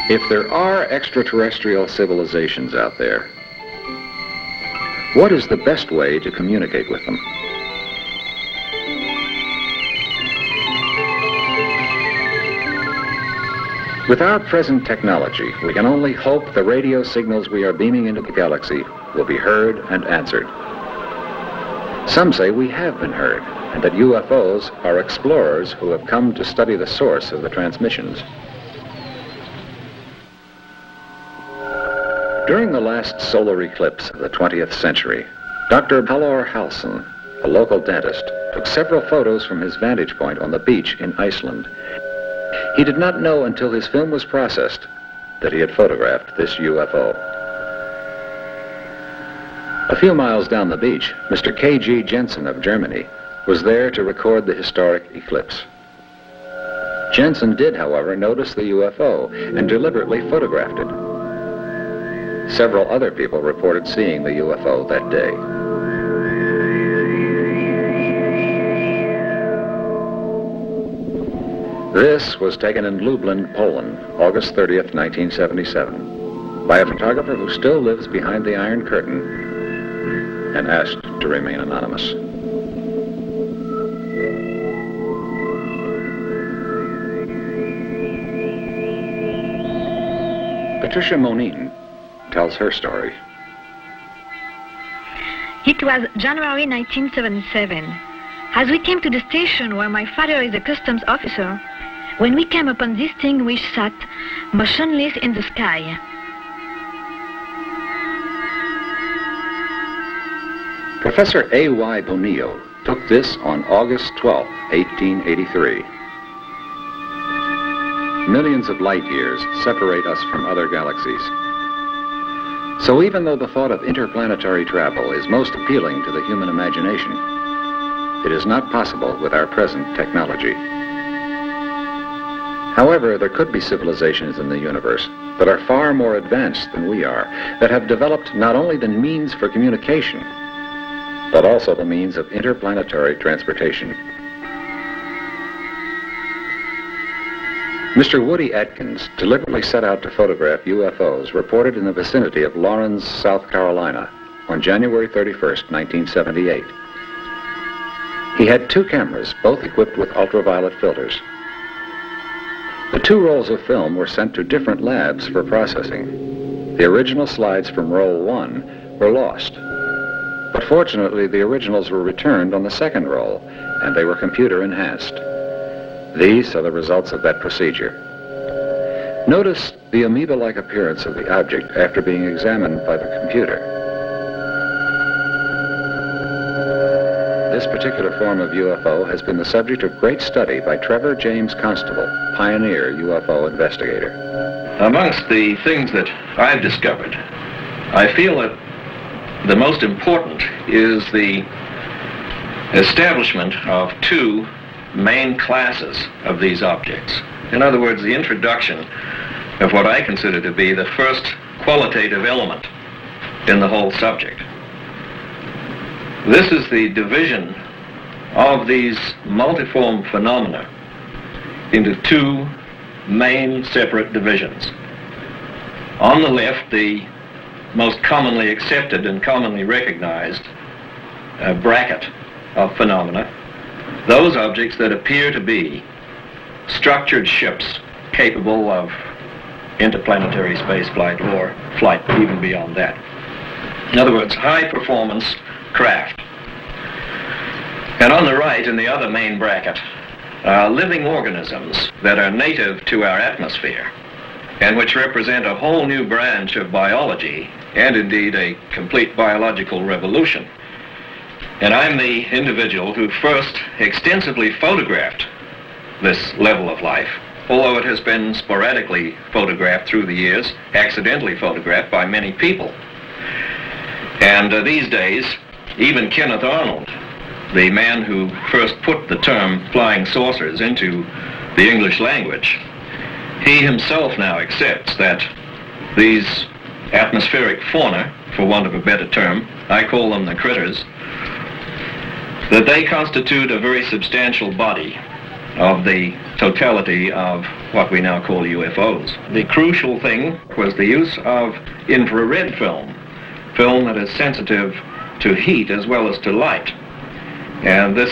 If there are extraterrestrial civilizations out there, what is the best way to communicate with them? With our present technology, we can only hope the radio signals we are beaming into the galaxy will be heard and answered. Some say we have been heard, and that UFOs are explorers who have come to study the source of the transmissions. During the last solar eclipse of the 20th century, Dr. Halvor Halsson, a local dentist, took several photos from his vantage point on the beach in Iceland. He did not know until his film was processed that he had photographed this UFO. A few miles down the beach, Mr. K.G. Jensen of Germany was there to record the historic eclipse. Jensen did, however, notice the UFO and deliberately photographed it. Several other people reported seeing the UFO that day. This was taken in Lublin, Poland, August 30th, 1977, by a photographer who still lives behind the Iron Curtain and asked to remain anonymous. Patricia Monin tells her story. It was January 1977. As we came to the station where my father is a customs officer, when we came upon this thing which sat motionless in the sky. Professor A.Y. Bonillo took this on August 12, 1883. Millions of light years separate us from other galaxies. So even though the thought of interplanetary travel is most appealing to the human imagination, it is not possible with our present technology. However, there could be civilizations in the universe that are far more advanced than we are, that have developed not only the means for communication, but also the means of interplanetary transportation. Mr. Woody Atkins deliberately set out to photograph UFOs reported in the vicinity of Lawrence, South Carolina on January 31st, 1978. He had 2 cameras, both equipped with ultraviolet filters. The 2 rolls of film were sent to different labs for processing. The original slides from roll 1 were lost. But fortunately, the originals were returned on the second roll, and they were computer enhanced. These are the results of that procedure. Notice the amoeba-like appearance of the object after being examined by the computer. This particular form of UFO has been the subject of great study by Trevor James Constable, pioneer UFO investigator. Amongst the things that I've discovered, I feel that the most important is the establishment of 2 main classes of these objects. In other words, the introduction of what I consider to be the first qualitative element in the whole subject. This is the division of these multiform phenomena into 2 main separate divisions. On the left, the most commonly accepted and commonly recognized bracket of phenomena, those objects that appear to be structured ships capable of interplanetary space flight or flight even beyond that. In other words, high-performance craft. And on the right, in the other main bracket, are living organisms that are native to our atmosphere and which represent a whole new branch of biology and indeed a complete biological revolution. And I'm the individual who first extensively photographed this level of life, although it has been sporadically photographed through the years, accidentally photographed by many people. And these days, even Kenneth Arnold, the man who first put the term flying saucers into the English language, he himself now accepts that these atmospheric fauna, for want of a better term, I call them the critters, that they constitute a very substantial body of the totality of what we now call UFOs. The crucial thing was the use of infrared film that is sensitive to heat as well as to light. And this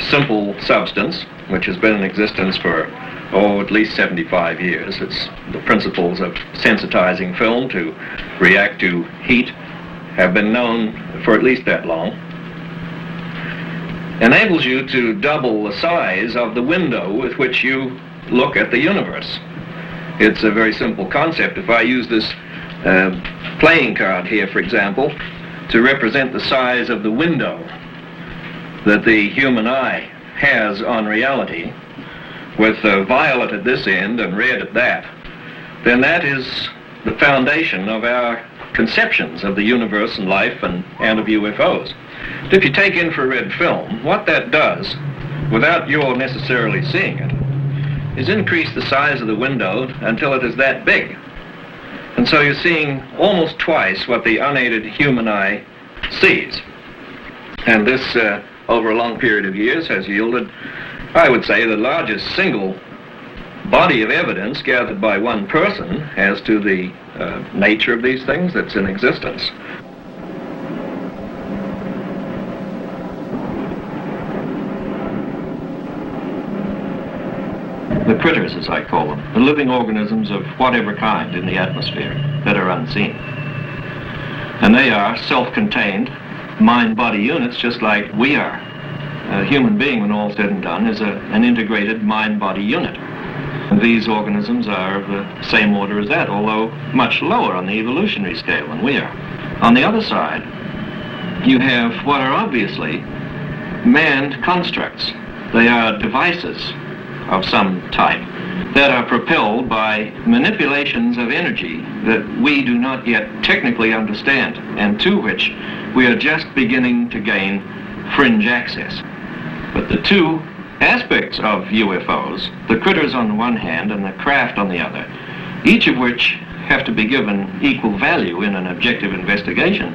simple substance, which has been in existence for, at least 75 years, it's the principles of sensitizing film to react to heat have been known for at least that long, enables you to double the size of the window with which you look at the universe. It's a very simple concept. If I use this playing card here, for example, to represent the size of the window that the human eye has on reality, with violet at this end and red at that, then that is the foundation of our conceptions of the universe and life and of UFOs. If you take infrared film, what that does, without your necessarily seeing it, is increase the size of the window until it is that big. And so you're seeing almost twice what the unaided human eye sees. And this, over a long period of years, has yielded, I would say, the largest single body of evidence gathered by one person as to the nature of these things that's in existence. The critters, as I call them, the living organisms of whatever kind in the atmosphere that are unseen. And they are self-contained mind-body units just like we are. A human being, when all said and done, is an integrated mind-body unit. And these organisms are of the same order as that, although much lower on the evolutionary scale than we are. On the other side, you have what are obviously manned constructs. They are devices of some type that are propelled by manipulations of energy that we do not yet technically understand, and to which we are just beginning to gain fringe access. But the two aspects of UFOs, the critters on the one hand and the craft on the other, each of which have to be given equal value in an objective investigation.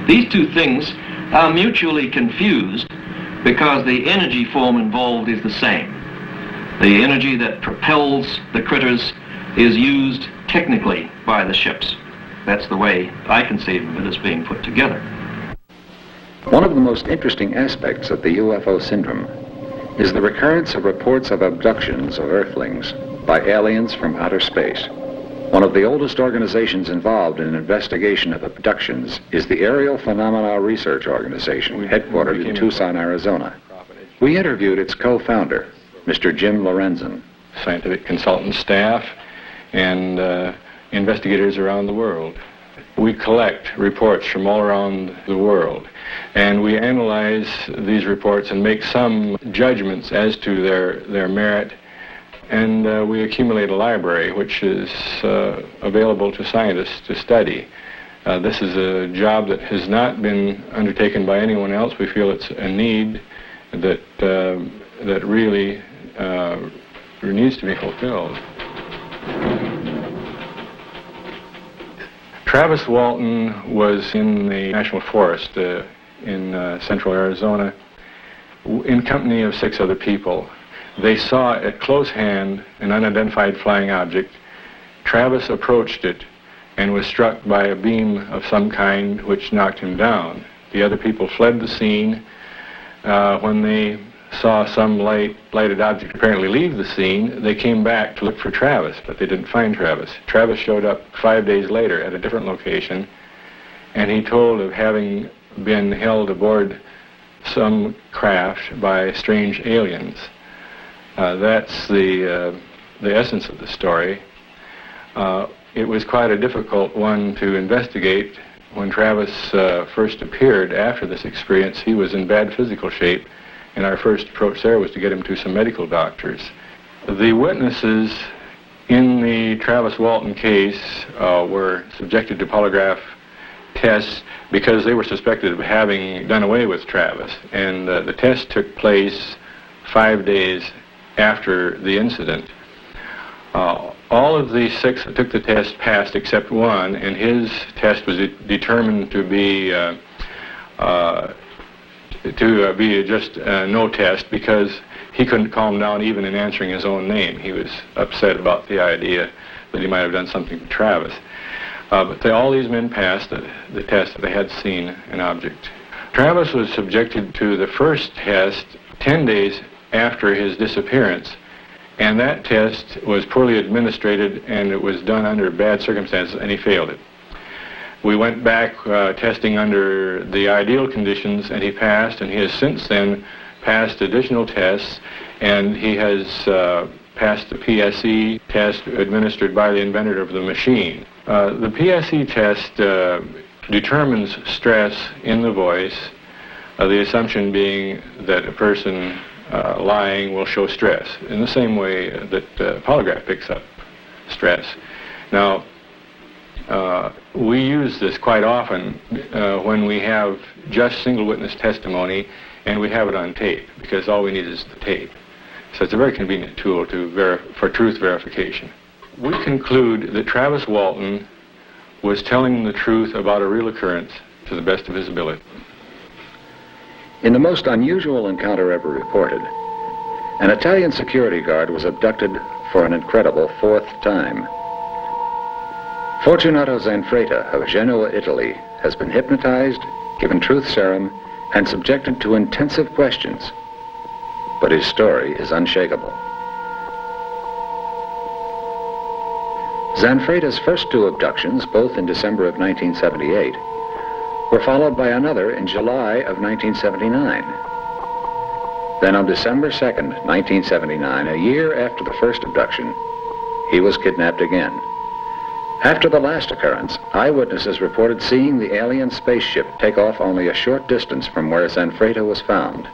These two things are mutually confused because the energy form involved is the same. The energy that propels the critters is used technically by the ships. That's the way I conceive of it as being put together. One of the most interesting aspects of the UFO syndrome is the recurrence of reports of abductions of Earthlings by aliens from outer space. One of the oldest organizations involved in an investigation of abductions is the Aerial Phenomena Research Organization, headquartered in Tucson, Arizona. We interviewed its co-founder, Mr. Jim Lorenzen. Scientific consultant staff and investigators around the world. We collect reports from all around the world, and we analyze these reports and make some judgments as to their merit, and we accumulate a library which is available to scientists to study. This is a job that has not been undertaken by anyone else. We feel it's a need that really needs to be fulfilled. Travis Walton was in the National Forest in central Arizona in company of 6 other people. They saw at close hand an unidentified flying object. Travis approached it and was struck by a beam of some kind which knocked him down. The other people fled the scene. When they saw some lighted object apparently leave the scene, they came back to look for Travis, but they didn't find Travis. Travis showed up 5 days later at a different location, and he told of having been held aboard some craft by strange aliens. That's the essence of the story. It was quite a difficult one to investigate. When Travis first appeared after this experience, he was in bad physical shape, and our first approach there was to get him to some medical doctors. The witnesses in the Travis Walton case were subjected to polygraph tests because they were suspected of having done away with Travis, and the test took place 5 days after the incident. All of the 6 that took the test passed except one, and his test was determined to be just no test because he couldn't calm down even in answering his own name. He was upset about the idea that he might have done something to Travis. But all these men passed the test that they had seen an object. Travis was subjected to the first test 10 days after his disappearance, and that test was poorly administrated, and it was done under bad circumstances, and he failed it. We went back testing under the ideal conditions, and he passed, and he has since then passed additional tests, and he has passed the PSE test administered by the inventor of the machine. The PSE test determines stress in the voice, the assumption being that a person lying will show stress in the same way that polygraph picks up stress. Now, we use this quite often when we have just single witness testimony and we have it on tape, because all we need is the tape. So it's a very convenient tool for truth verification. We conclude that Travis Walton was telling the truth about a real occurrence to the best of his ability. In the most unusual encounter ever reported, an Italian security guard was abducted for an incredible 4th time. Fortunato Zanfretta of Genoa, Italy, has been hypnotized, given truth serum, and subjected to intensive questions. But his story is unshakable. Zanfretta's first 2 abductions, both in December of 1978, were followed by another in July of 1979. Then on December 2nd, 1979, a year after the first abduction, he was kidnapped again. After the last occurrence, eyewitnesses reported seeing the alien spaceship take off only a short distance from where Zanfretta was found.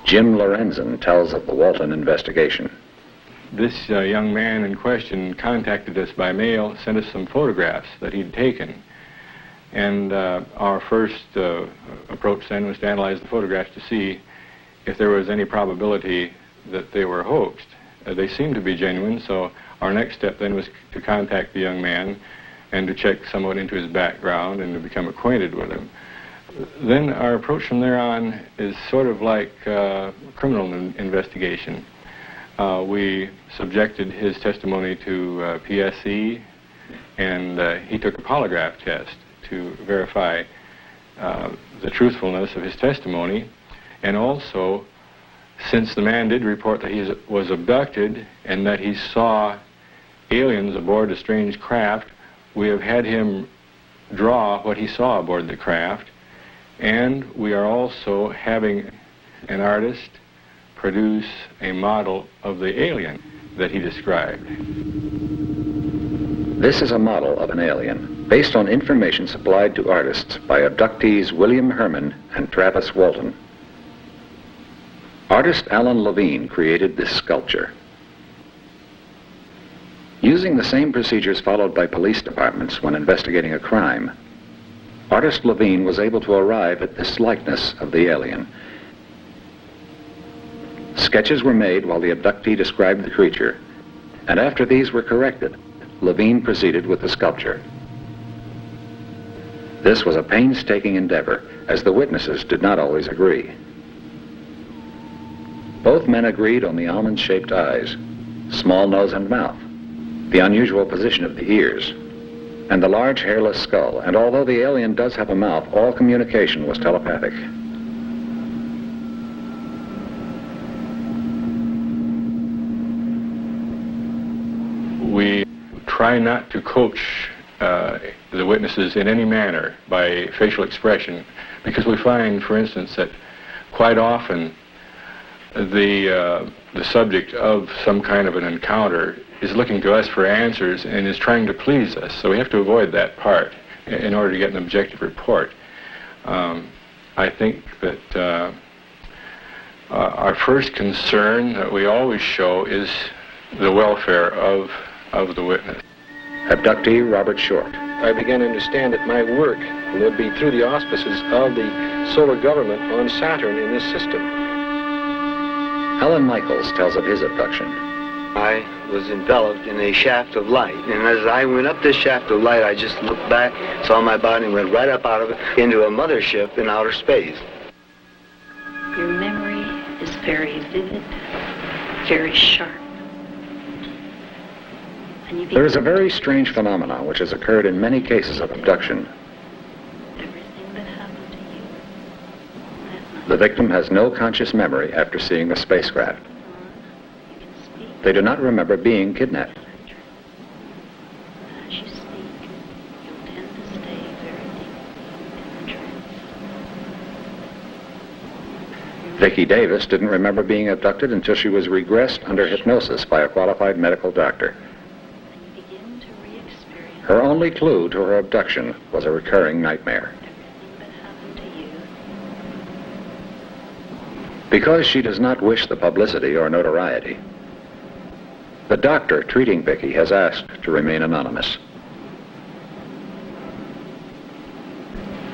Jim Lorenzen tells of the Walton investigation. This young man in question contacted us by mail, sent us some photographs that he'd taken. And our first approach then was to analyze the photographs to see if there was any probability that they were hoaxed. They seemed to be genuine, so our next step then was to contact the young man and to check somewhat into his background and to become acquainted with him. Then our approach from there on is sort of like criminal investigation. We subjected his testimony to PSE, and he took a polygraph test to verify the truthfulness of his testimony. And also, since the man did report that he was abducted and that he saw aliens aboard a strange craft, we have had him draw what he saw aboard the craft, and we are also having an artist produce a model of the alien that he described. This is a model of an alien based on information supplied to artists by abductees William Herman and Travis Walton. Artist Alan Levine created this sculpture. Using the same procedures followed by police departments when investigating a crime, artist Levine was able to arrive at this likeness of the alien. Sketches were made while the abductee described the creature, and after these were corrected, Levine proceeded with the sculpture. This was a painstaking endeavor, as the witnesses did not always agree. Both men agreed on the almond-shaped eyes, small nose and mouth, the unusual position of the ears, and the large hairless skull. And although the alien does have a mouth, all communication was telepathic. We try not to coach the witnesses in any manner by facial expression, because we find, for instance, that quite often the subject of some kind of an encounter is looking to us for answers and is trying to please us. So we have to avoid that part in order to get an objective report. I think that our first concern that we always show is the welfare of the witness. Abductee Robert Short. I began to understand that my work would be through the auspices of the solar government on Saturn in this system. Alan Michaels tells of his abduction. I was enveloped in a shaft of light, and as I went up this shaft of light, I just looked back, saw my body, and went right up out of it into a mothership in outer space. Your memory is very vivid, very sharp. There is a very strange phenomenon which has occurred in many cases of abduction. The victim has no conscious memory after seeing the spacecraft. They do not remember being kidnapped. Vicki Davis didn't remember being abducted until she was regressed under hypnosis by a qualified medical doctor. Her only clue to her abduction was a recurring nightmare. Because she does not wish the publicity or notoriety, the doctor treating Vicki has asked to remain anonymous.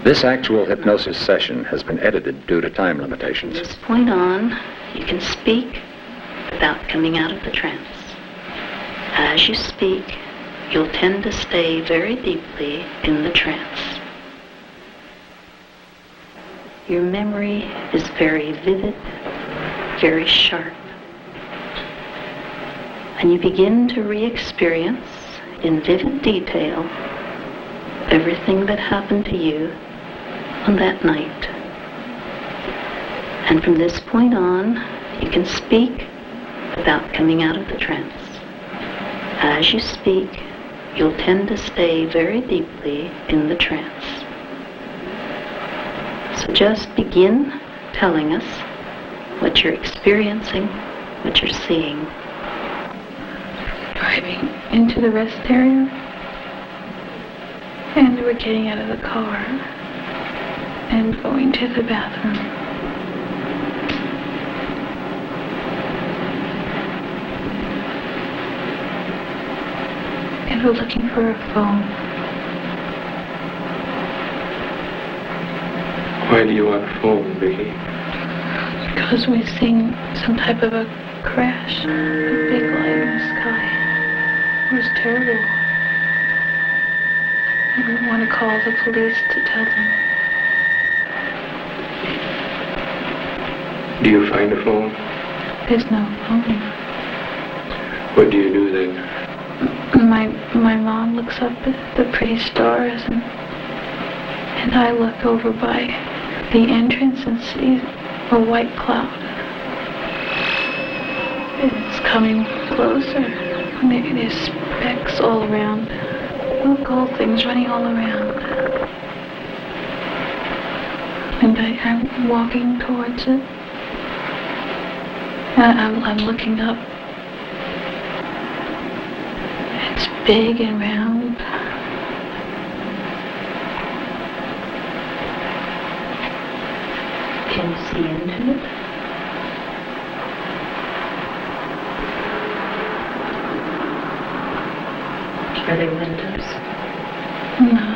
This actual hypnosis session has been edited due to time limitations. From this point on, you can speak without coming out of the trance. As you speak, you'll tend to stay very deeply in the trance. Your memory is very vivid, very sharp. And you begin to re-experience in vivid detail everything that happened to you on that night. And from this point on, you can speak without coming out of the trance. As you speak, you'll tend to stay very deeply in the trance. So just begin telling us what you're experiencing, what you're seeing. Driving into the rest area, and we're getting out of the car and going to the bathroom. And we're looking for a phone. Why do you want a phone, Vicki? Because because we're seeing some type of a crash, a big light in the sky. It was terrible. We want to call the police to tell them. Do you find a phone? There's no phone. What do you do then? My mom looks up at the pretty stars, and I look over by the entrance and see a white cloud. It's coming closer. There's specks all around. Little gold things running all around. And I'm walking towards it. I'm looking up. It's big and round. Can you see into it? Are there windows? No.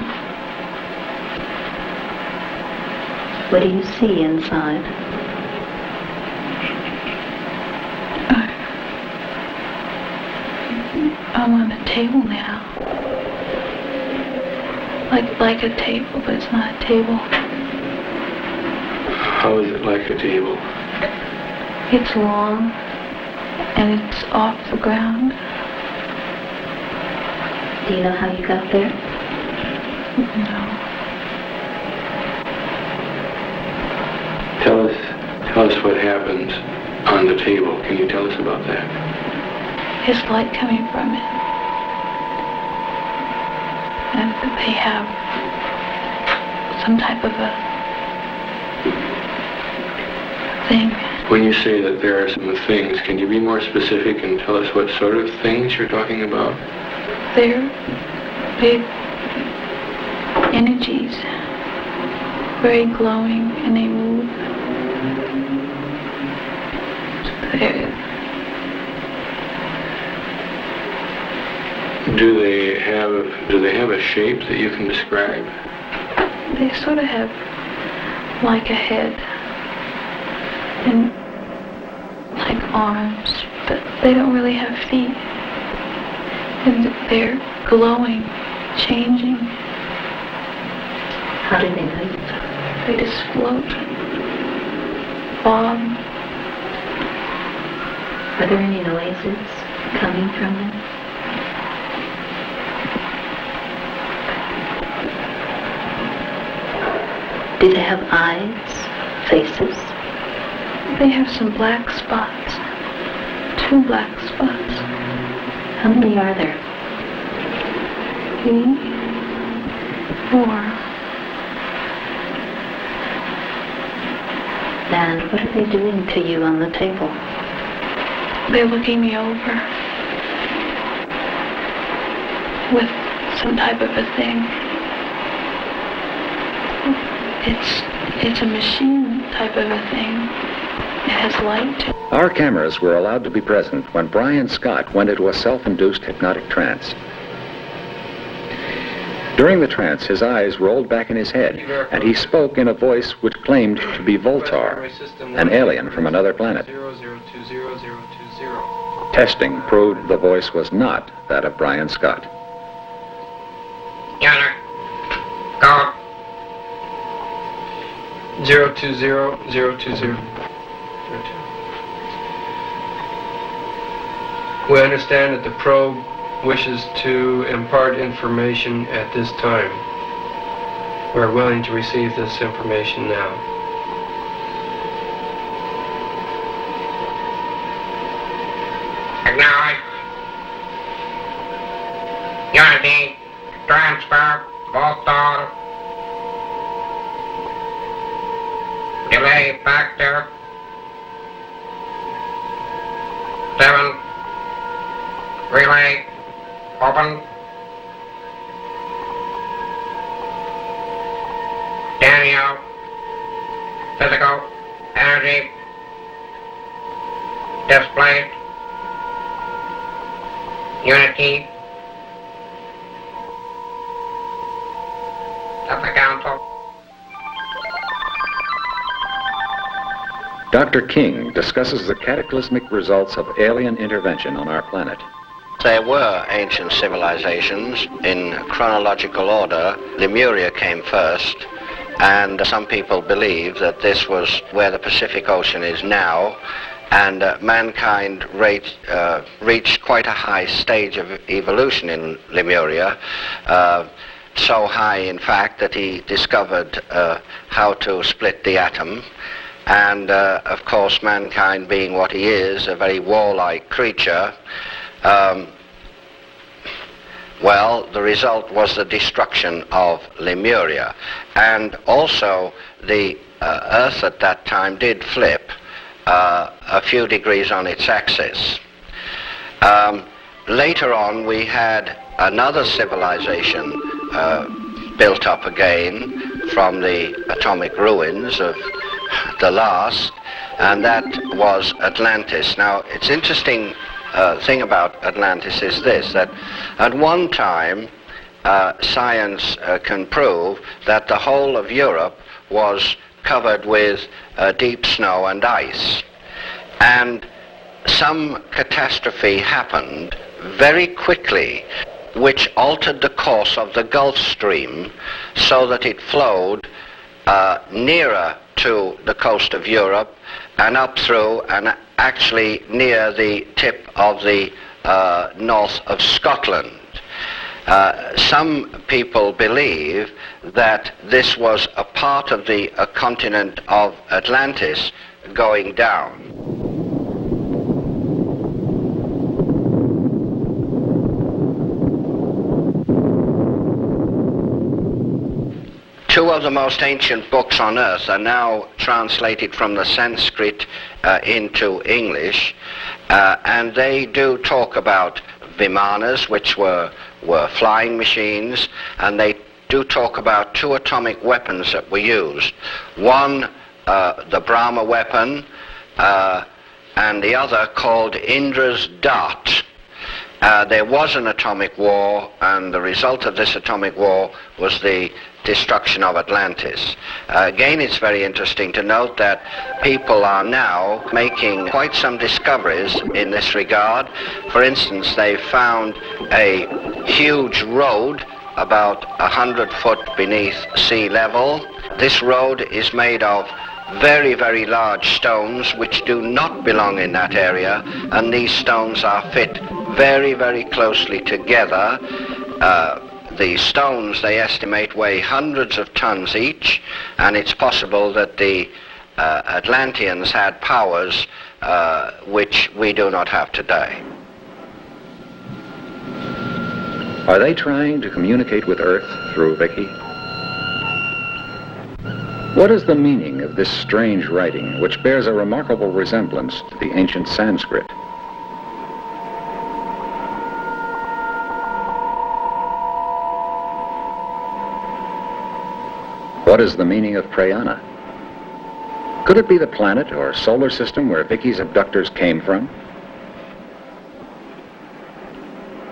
What do you see inside? I'm on a table now. Like a table, but it's not a table. How is it like a table? It's long, and it's off the ground. Do you know how you got there? No. Tell us what happens on the table. Can you tell us about that? There's light coming from it. And they have some type of a thing. When you say that there are some things, can you be more specific and tell us what sort of things you're talking about? They're big energies, very glowing, and they move. Do they have a shape that you can describe? They sort of have like a head and like arms, but they don't really have feet. And they're glowing, changing. How do they move? They just float, bob. Are there any noises coming from them? Do they have eyes, faces? They have some black spots, 2 black spots. How many are there? 3, 4. And what are they doing to you on the table? They're looking me over with some type of a thing. It's a machine type of a thing. It has light. Our cameras were allowed to be present when Brian Scott went into a self-induced hypnotic trance. During the trance, his eyes rolled back in his head, and he spoke in a voice which claimed to be Voltar, an alien from another planet. Testing proved the voice was not that of Brian Scott. Yana, go. 020-020. We understand that the probe wishes to impart information at this time. We're willing to receive this information now. Acknowledge. Unity, transfer, Voltar. Delay factor 7. Relay open. Daniel, physical energy displaced. Unity of the council. Dr. King discusses the cataclysmic results of alien intervention on our planet. There were ancient civilizations in chronological order. Lemuria came first, and some people believe that this was where the Pacific Ocean is now, and mankind reached quite a high stage of evolution in Lemuria, so high, in fact, that he discovered how to split the atom. And, of course, mankind being what he is, a very warlike creature, well, the result was the destruction of Lemuria. And also, the Earth at that time did flip a few degrees on its axis. Later on, we had another civilization built up again from the atomic ruins of the last, and that was Atlantis. Now, it's interesting thing about Atlantis is this, that at one time science can prove that the whole of Europe was covered with deep snow and ice, and some catastrophe happened very quickly which altered the course of the Gulf Stream so that it flowed nearer to the coast of Europe and up through and actually near the tip of the north of Scotland. Some people believe that this was a part of the continent of Atlantis going down. Two of the most ancient books on earth are now translated from the Sanskrit into English, and they do talk about Vimanas, which were flying machines, and they do talk about two atomic weapons that were used. One, the Brahma weapon, and the other called Indra's dart. There was an atomic war, and the result of this atomic war was the destruction of Atlantis. Again, it's very interesting to note that people are now making quite some discoveries in this regard. For instance, they found a huge road about 100 foot beneath sea level. This road is made of very, very large stones which do not belong in that area, and these stones are fit very, very closely together. The stones, they estimate, weigh hundreds of tons each, and it's possible that the Atlanteans had powers which we do not have today. Are they trying to communicate with Earth through Vicky? What is the meaning of this strange writing, which bears a remarkable resemblance to the ancient Sanskrit? What is the meaning of Prayana? Could it be the planet or solar system where Vicky's abductors came from?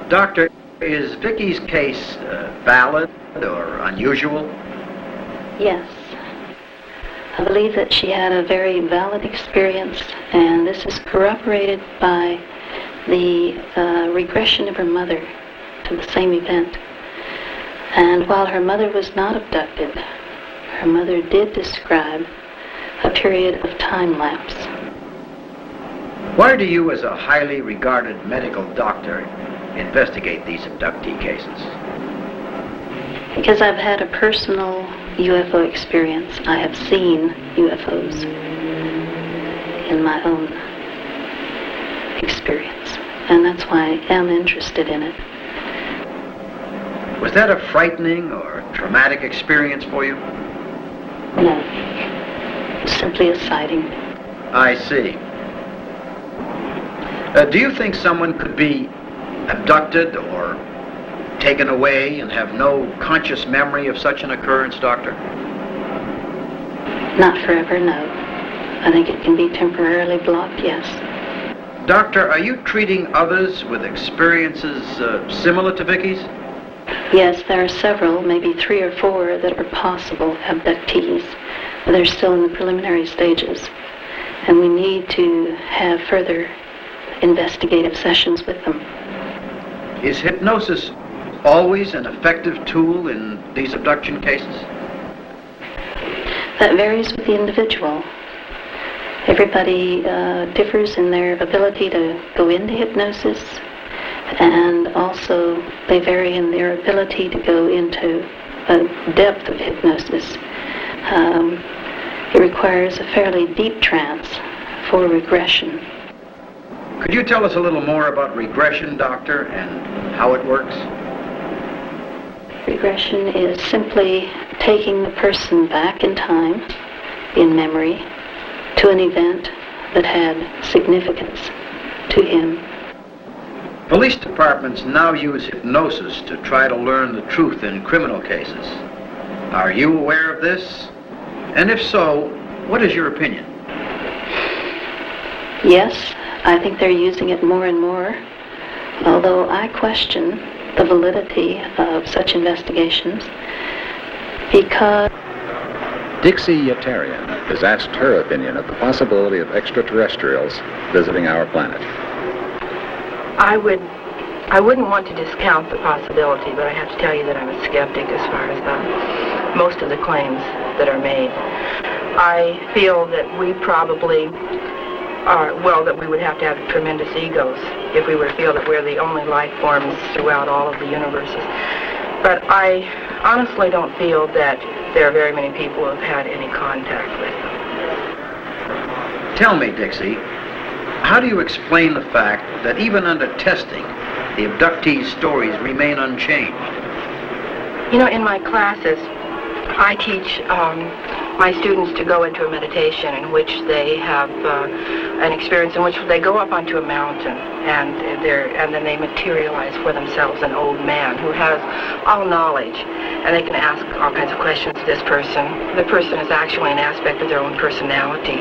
Doctor, is Vicky's case valid or unusual? Yes. I believe that she had a very valid experience, and this is corroborated by the regression of her mother to the same event. And while her mother was not abducted, her mother did describe a period of time lapse. Why do you, as a highly regarded medical doctor, investigate these abductee cases? Because I've had a personal UFO experience. I have seen UFOs in my own experience, and that's why I am interested in it. Was that a frightening or traumatic experience for you? No, simply a sighting. I see. Do you think someone could be abducted or taken away and have no conscious memory of such an occurrence, Doctor? Not forever, no. I think it can be temporarily blocked, yes. Doctor, are you treating others with experiences similar to Vicky's? Yes, there are several, maybe 3 or 4, that are possible abductees, but they're still in the preliminary stages. and we need to have further investigative sessions with them. Is hypnosis always an effective tool in these abduction cases? That varies with the individual. Everybody differs in their ability to go into hypnosis, and also they vary in their ability to go into a depth of hypnosis. It requires a fairly deep trance for regression. Could you tell us a little more about regression, Doctor, and how it works? Regression is simply taking the person back in time, in memory, to an event that had significance to him. Police departments now use hypnosis to try to learn the truth in criminal cases. Are you aware of this? And if so, what is your opinion? Yes, I think they're using it more and more, although I question the validity of such investigations because... Dixie Yetarian has asked her opinion of the possibility of extraterrestrials visiting our planet. I wouldn't want to discount the possibility, but I have to tell you that I'm a skeptic as far as most of the claims that are made. I feel that we probably are, well, that we would have to have tremendous egos if we were to feel that we're the only life forms throughout all of the universes. But I honestly don't feel that there are very many people who have had any contact with them. Tell me, Dixie, how do you explain the fact that even under testing, the abductees' stories remain unchanged? You know, in my classes, I teach my students to go into a meditation in which they have an experience in which they go up onto a mountain and then they materialize for themselves an old man who has all knowledge, and they can ask all kinds of questions to this person. The person is actually an aspect of their own personality.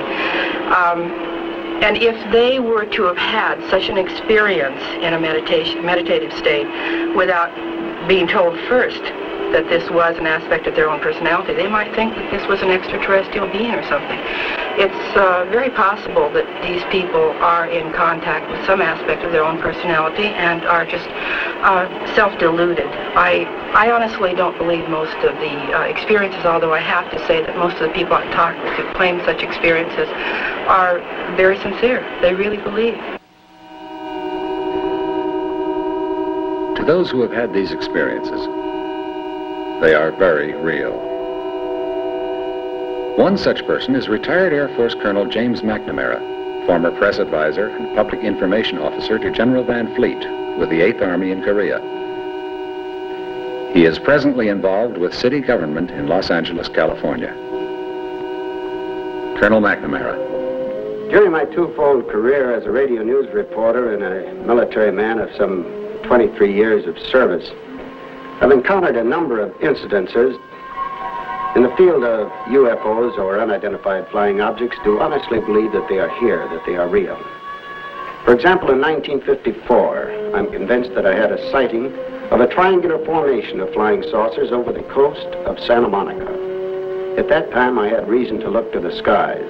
And if they were to have had such an experience in a meditative state without being told first that this was an aspect of their own personality, they might think that this was an extraterrestrial being or something. It's very possible that these people are in contact with some aspect of their own personality and are just self-deluded. I honestly don't believe most of the experiences, although I have to say that most of the people I talk with who claim such experiences are very sincere. They really believe. To those who have had these experiences, they are very real. One such person is retired Air Force Colonel James McNamara, former press advisor and public information officer to General Van Fleet with the 8th Army in Korea. He is presently involved with city government in Los Angeles, California. Colonel McNamara. During my twofold career as a radio news reporter and a military man of some 23 years of service, I've encountered a number of incidences in the field of UFOs or unidentified flying objects to honestly believe that they are here, that they are real. For example, in 1954, I'm convinced that I had a sighting of a triangular formation of flying saucers over the coast of Santa Monica. At that time, I had reason to look to the skies.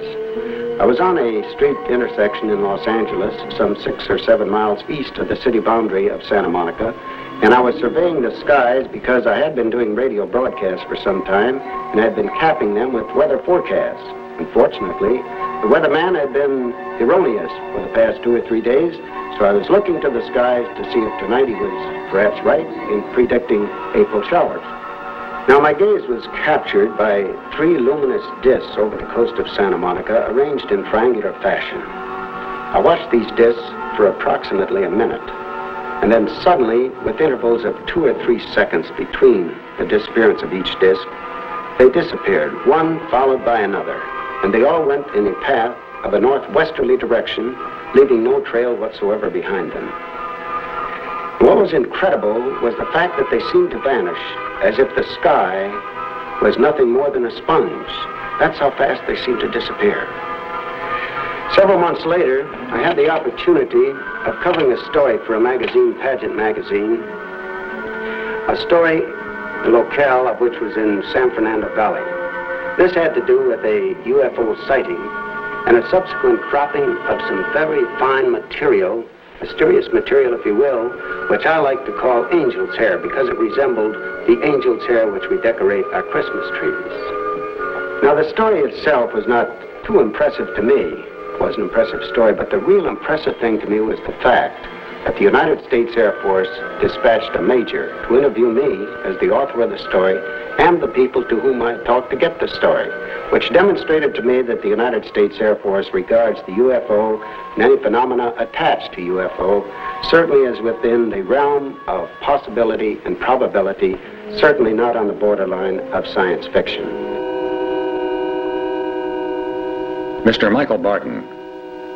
I was on a street intersection in Los Angeles, some 6 or 7 miles east of the city boundary of Santa Monica, and I was surveying the skies because I had been doing radio broadcasts for some time and had been capping them with weather forecasts. Unfortunately, the weatherman had been erroneous for the past 2 or 3 days, so I was looking to the skies to see if tonight he was perhaps right in predicting April showers. Now, my gaze was captured by 3 luminous discs over the coast of Santa Monica, arranged in triangular fashion. I watched these discs for approximately a minute, and then suddenly, with intervals of 2 or 3 seconds between the disappearance of each disc, they disappeared, one followed by another, and they all went in a path of a northwesterly direction, leaving no trail whatsoever behind them. What was incredible was the fact that they seemed to vanish as if the sky was nothing more than a sponge. That's how fast they seemed to disappear. Several months later, I had the opportunity of covering a story for a magazine, Pageant Magazine, a story, the locale of which was in San Fernando Valley. This had to do with a UFO sighting and a subsequent cropping of some very fine material, mysterious material if you will, which I like to call angel's hair because it resembled the angel's hair which we decorate our Christmas trees. Now the story itself was not too impressive to me. It was an impressive story, but the real impressive thing to me was the fact that the United States Air Force dispatched a major to interview me as the author of the story and the people to whom I talked to get the story, which demonstrated to me that the United States Air Force regards the UFO and any phenomena attached to UFO certainly as within the realm of possibility and probability, certainly not on the borderline of science fiction. Mr. Michael Barton,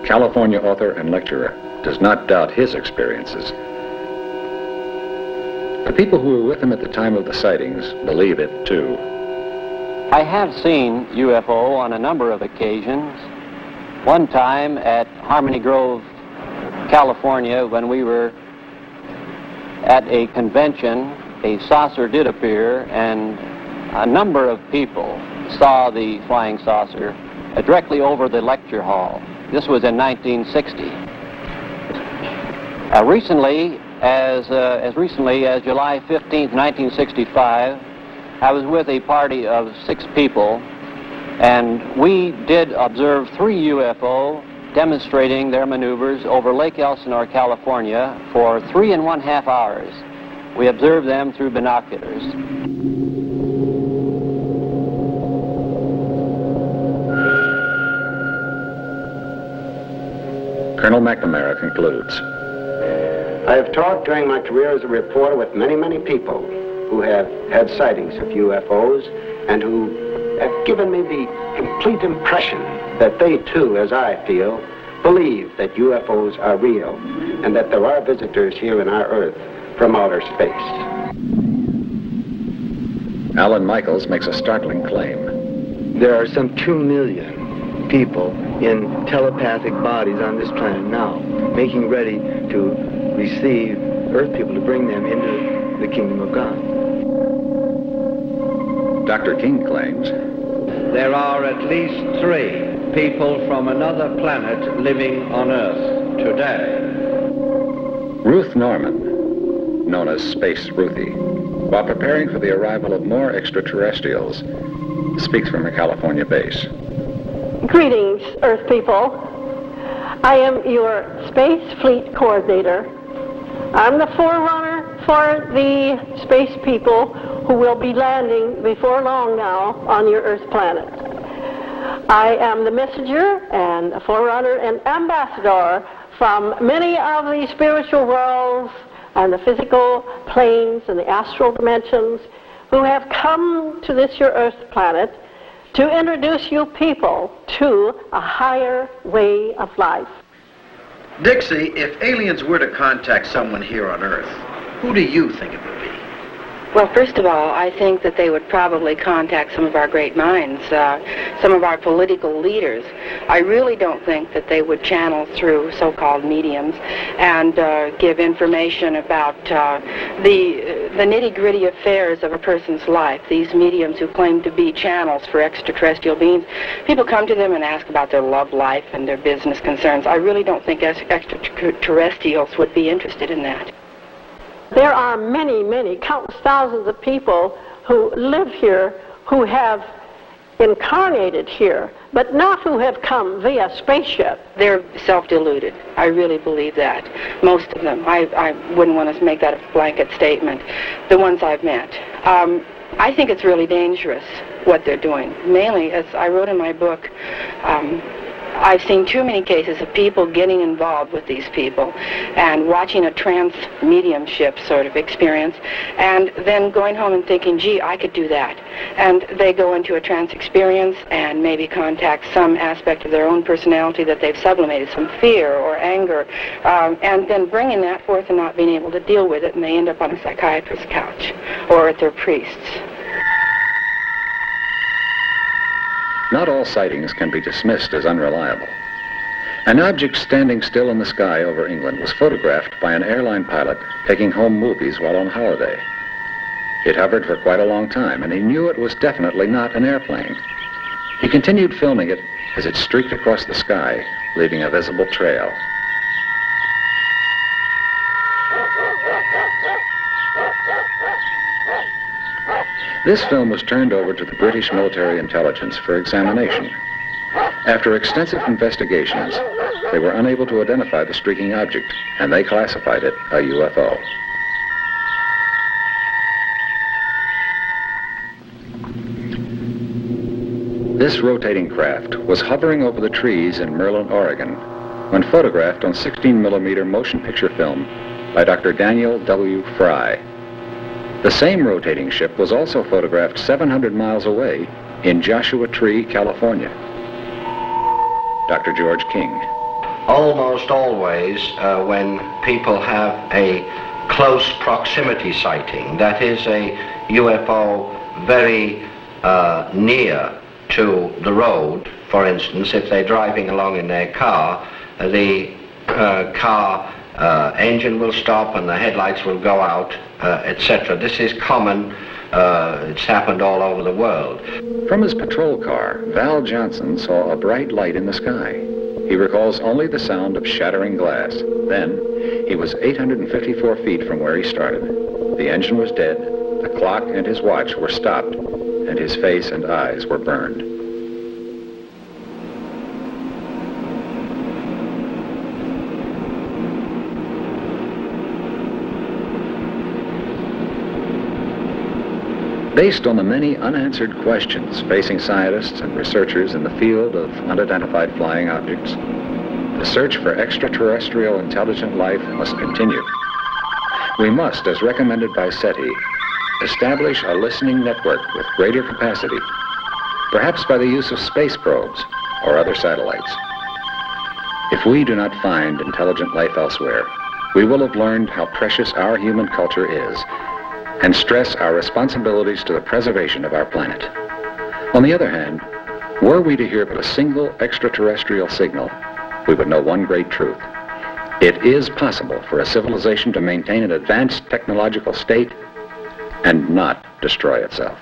California author and lecturer, does not doubt his experiences. The people who were with him at the time of the sightings believe it too. I have seen UFO on a number of occasions. One time at Harmony Grove, California, when we were at a convention, a saucer did appear, and a number of people saw the flying saucer directly over the lecture hall. This was in 1960. Recently, as recently as July 15th, 1965, I was with a party of 6 people, and we did observe 3 UFO demonstrating their maneuvers over Lake Elsinore, California, for 3.5 hours. We observed them through binoculars. Colonel McNamara concludes. I have talked during my career as a reporter with many, many people who have had sightings of UFOs and who have given me the complete impression that they too, as I feel, believe that UFOs are real and that there are visitors here in our Earth from outer space. Alan Michaels makes a startling claim. There are some 2 million people in telepathic bodies on this planet now, making ready to receive Earth people to bring them into the kingdom of God. Dr. King claims there are at least 3 people from another planet living on Earth today. Ruth Norman, known as Space Ruthie, while preparing for the arrival of more extraterrestrials, speaks from her California base. Greetings, Earth people. I am your Space Fleet Coordinator. I'm the forerunner for the space people who will be landing before long now on your Earth planet. I am the messenger and a forerunner and ambassador from many of the spiritual worlds and the physical planes and the astral dimensions who have come to this your Earth planet to introduce you people to a higher way of life. Dixie, if aliens were to contact someone here on Earth, who do you think it would be? Well, first of all, I think that they would probably contact some of our great minds, some of our political leaders. I really don't think that they would channel through so-called mediums and give information about the nitty-gritty affairs of a person's life. These mediums who claim to be channels for extraterrestrial beings, people come to them and ask about their love life and their business concerns. I really don't think extraterrestrials would be interested in that. There are many, many, countless thousands of people who live here, who have incarnated here, but not who have come via spaceship. They're self-deluded. I really believe that. Most of them. I wouldn't want to make that a blanket statement. The ones I've met. I think it's really dangerous what they're doing. Mainly, as I wrote in my book, I've seen too many cases of people getting involved with these people and watching a trance mediumship sort of experience and then going home and thinking, gee, I could do that. And they go into a trance experience and maybe contact some aspect of their own personality that they've sublimated, some fear or anger, and then bringing that forth and not being able to deal with it, and they end up on a psychiatrist's couch or at their priest's. Not all sightings can be dismissed as unreliable. An object standing still in the sky over England was photographed by an airline pilot taking home movies while on holiday. It hovered for quite a long time, and he knew it was definitely not an airplane. He continued filming it as it streaked across the sky, leaving a visible trail. This film was turned over to the British military intelligence for examination. After extensive investigations, they were unable to identify the streaking object, and they classified it a UFO. This rotating craft was hovering over the trees in Merlin, Oregon, when photographed on 16mm motion picture film by Dr. Daniel W. Fry. The same rotating ship was also photographed 700 miles away in Joshua Tree, California. Dr. George King. Almost always when people have a close proximity sighting, that is a UFO very near to the road, for instance, if they're driving along in their car, the car engine will stop and the headlights will go out, etc. This is common. It's happened all over the world. From his patrol car, Val Johnson saw a bright light in the sky. He recalls only the sound of shattering glass. Then, he was 854 feet from where he started. The engine was dead, the clock and his watch were stopped, and his face and eyes were burned. Based on the many unanswered questions facing scientists and researchers in the field of unidentified flying objects, the search for extraterrestrial intelligent life must continue. We must, as recommended by SETI, establish a listening network with greater capacity, perhaps by the use of space probes or other satellites. If we do not find intelligent life elsewhere, we will have learned how precious our human culture is and stress our responsibilities to the preservation of our planet. On the other hand, were we to hear but a single extraterrestrial signal, we would know one great truth. It is possible for a civilization to maintain an advanced technological state and not destroy itself.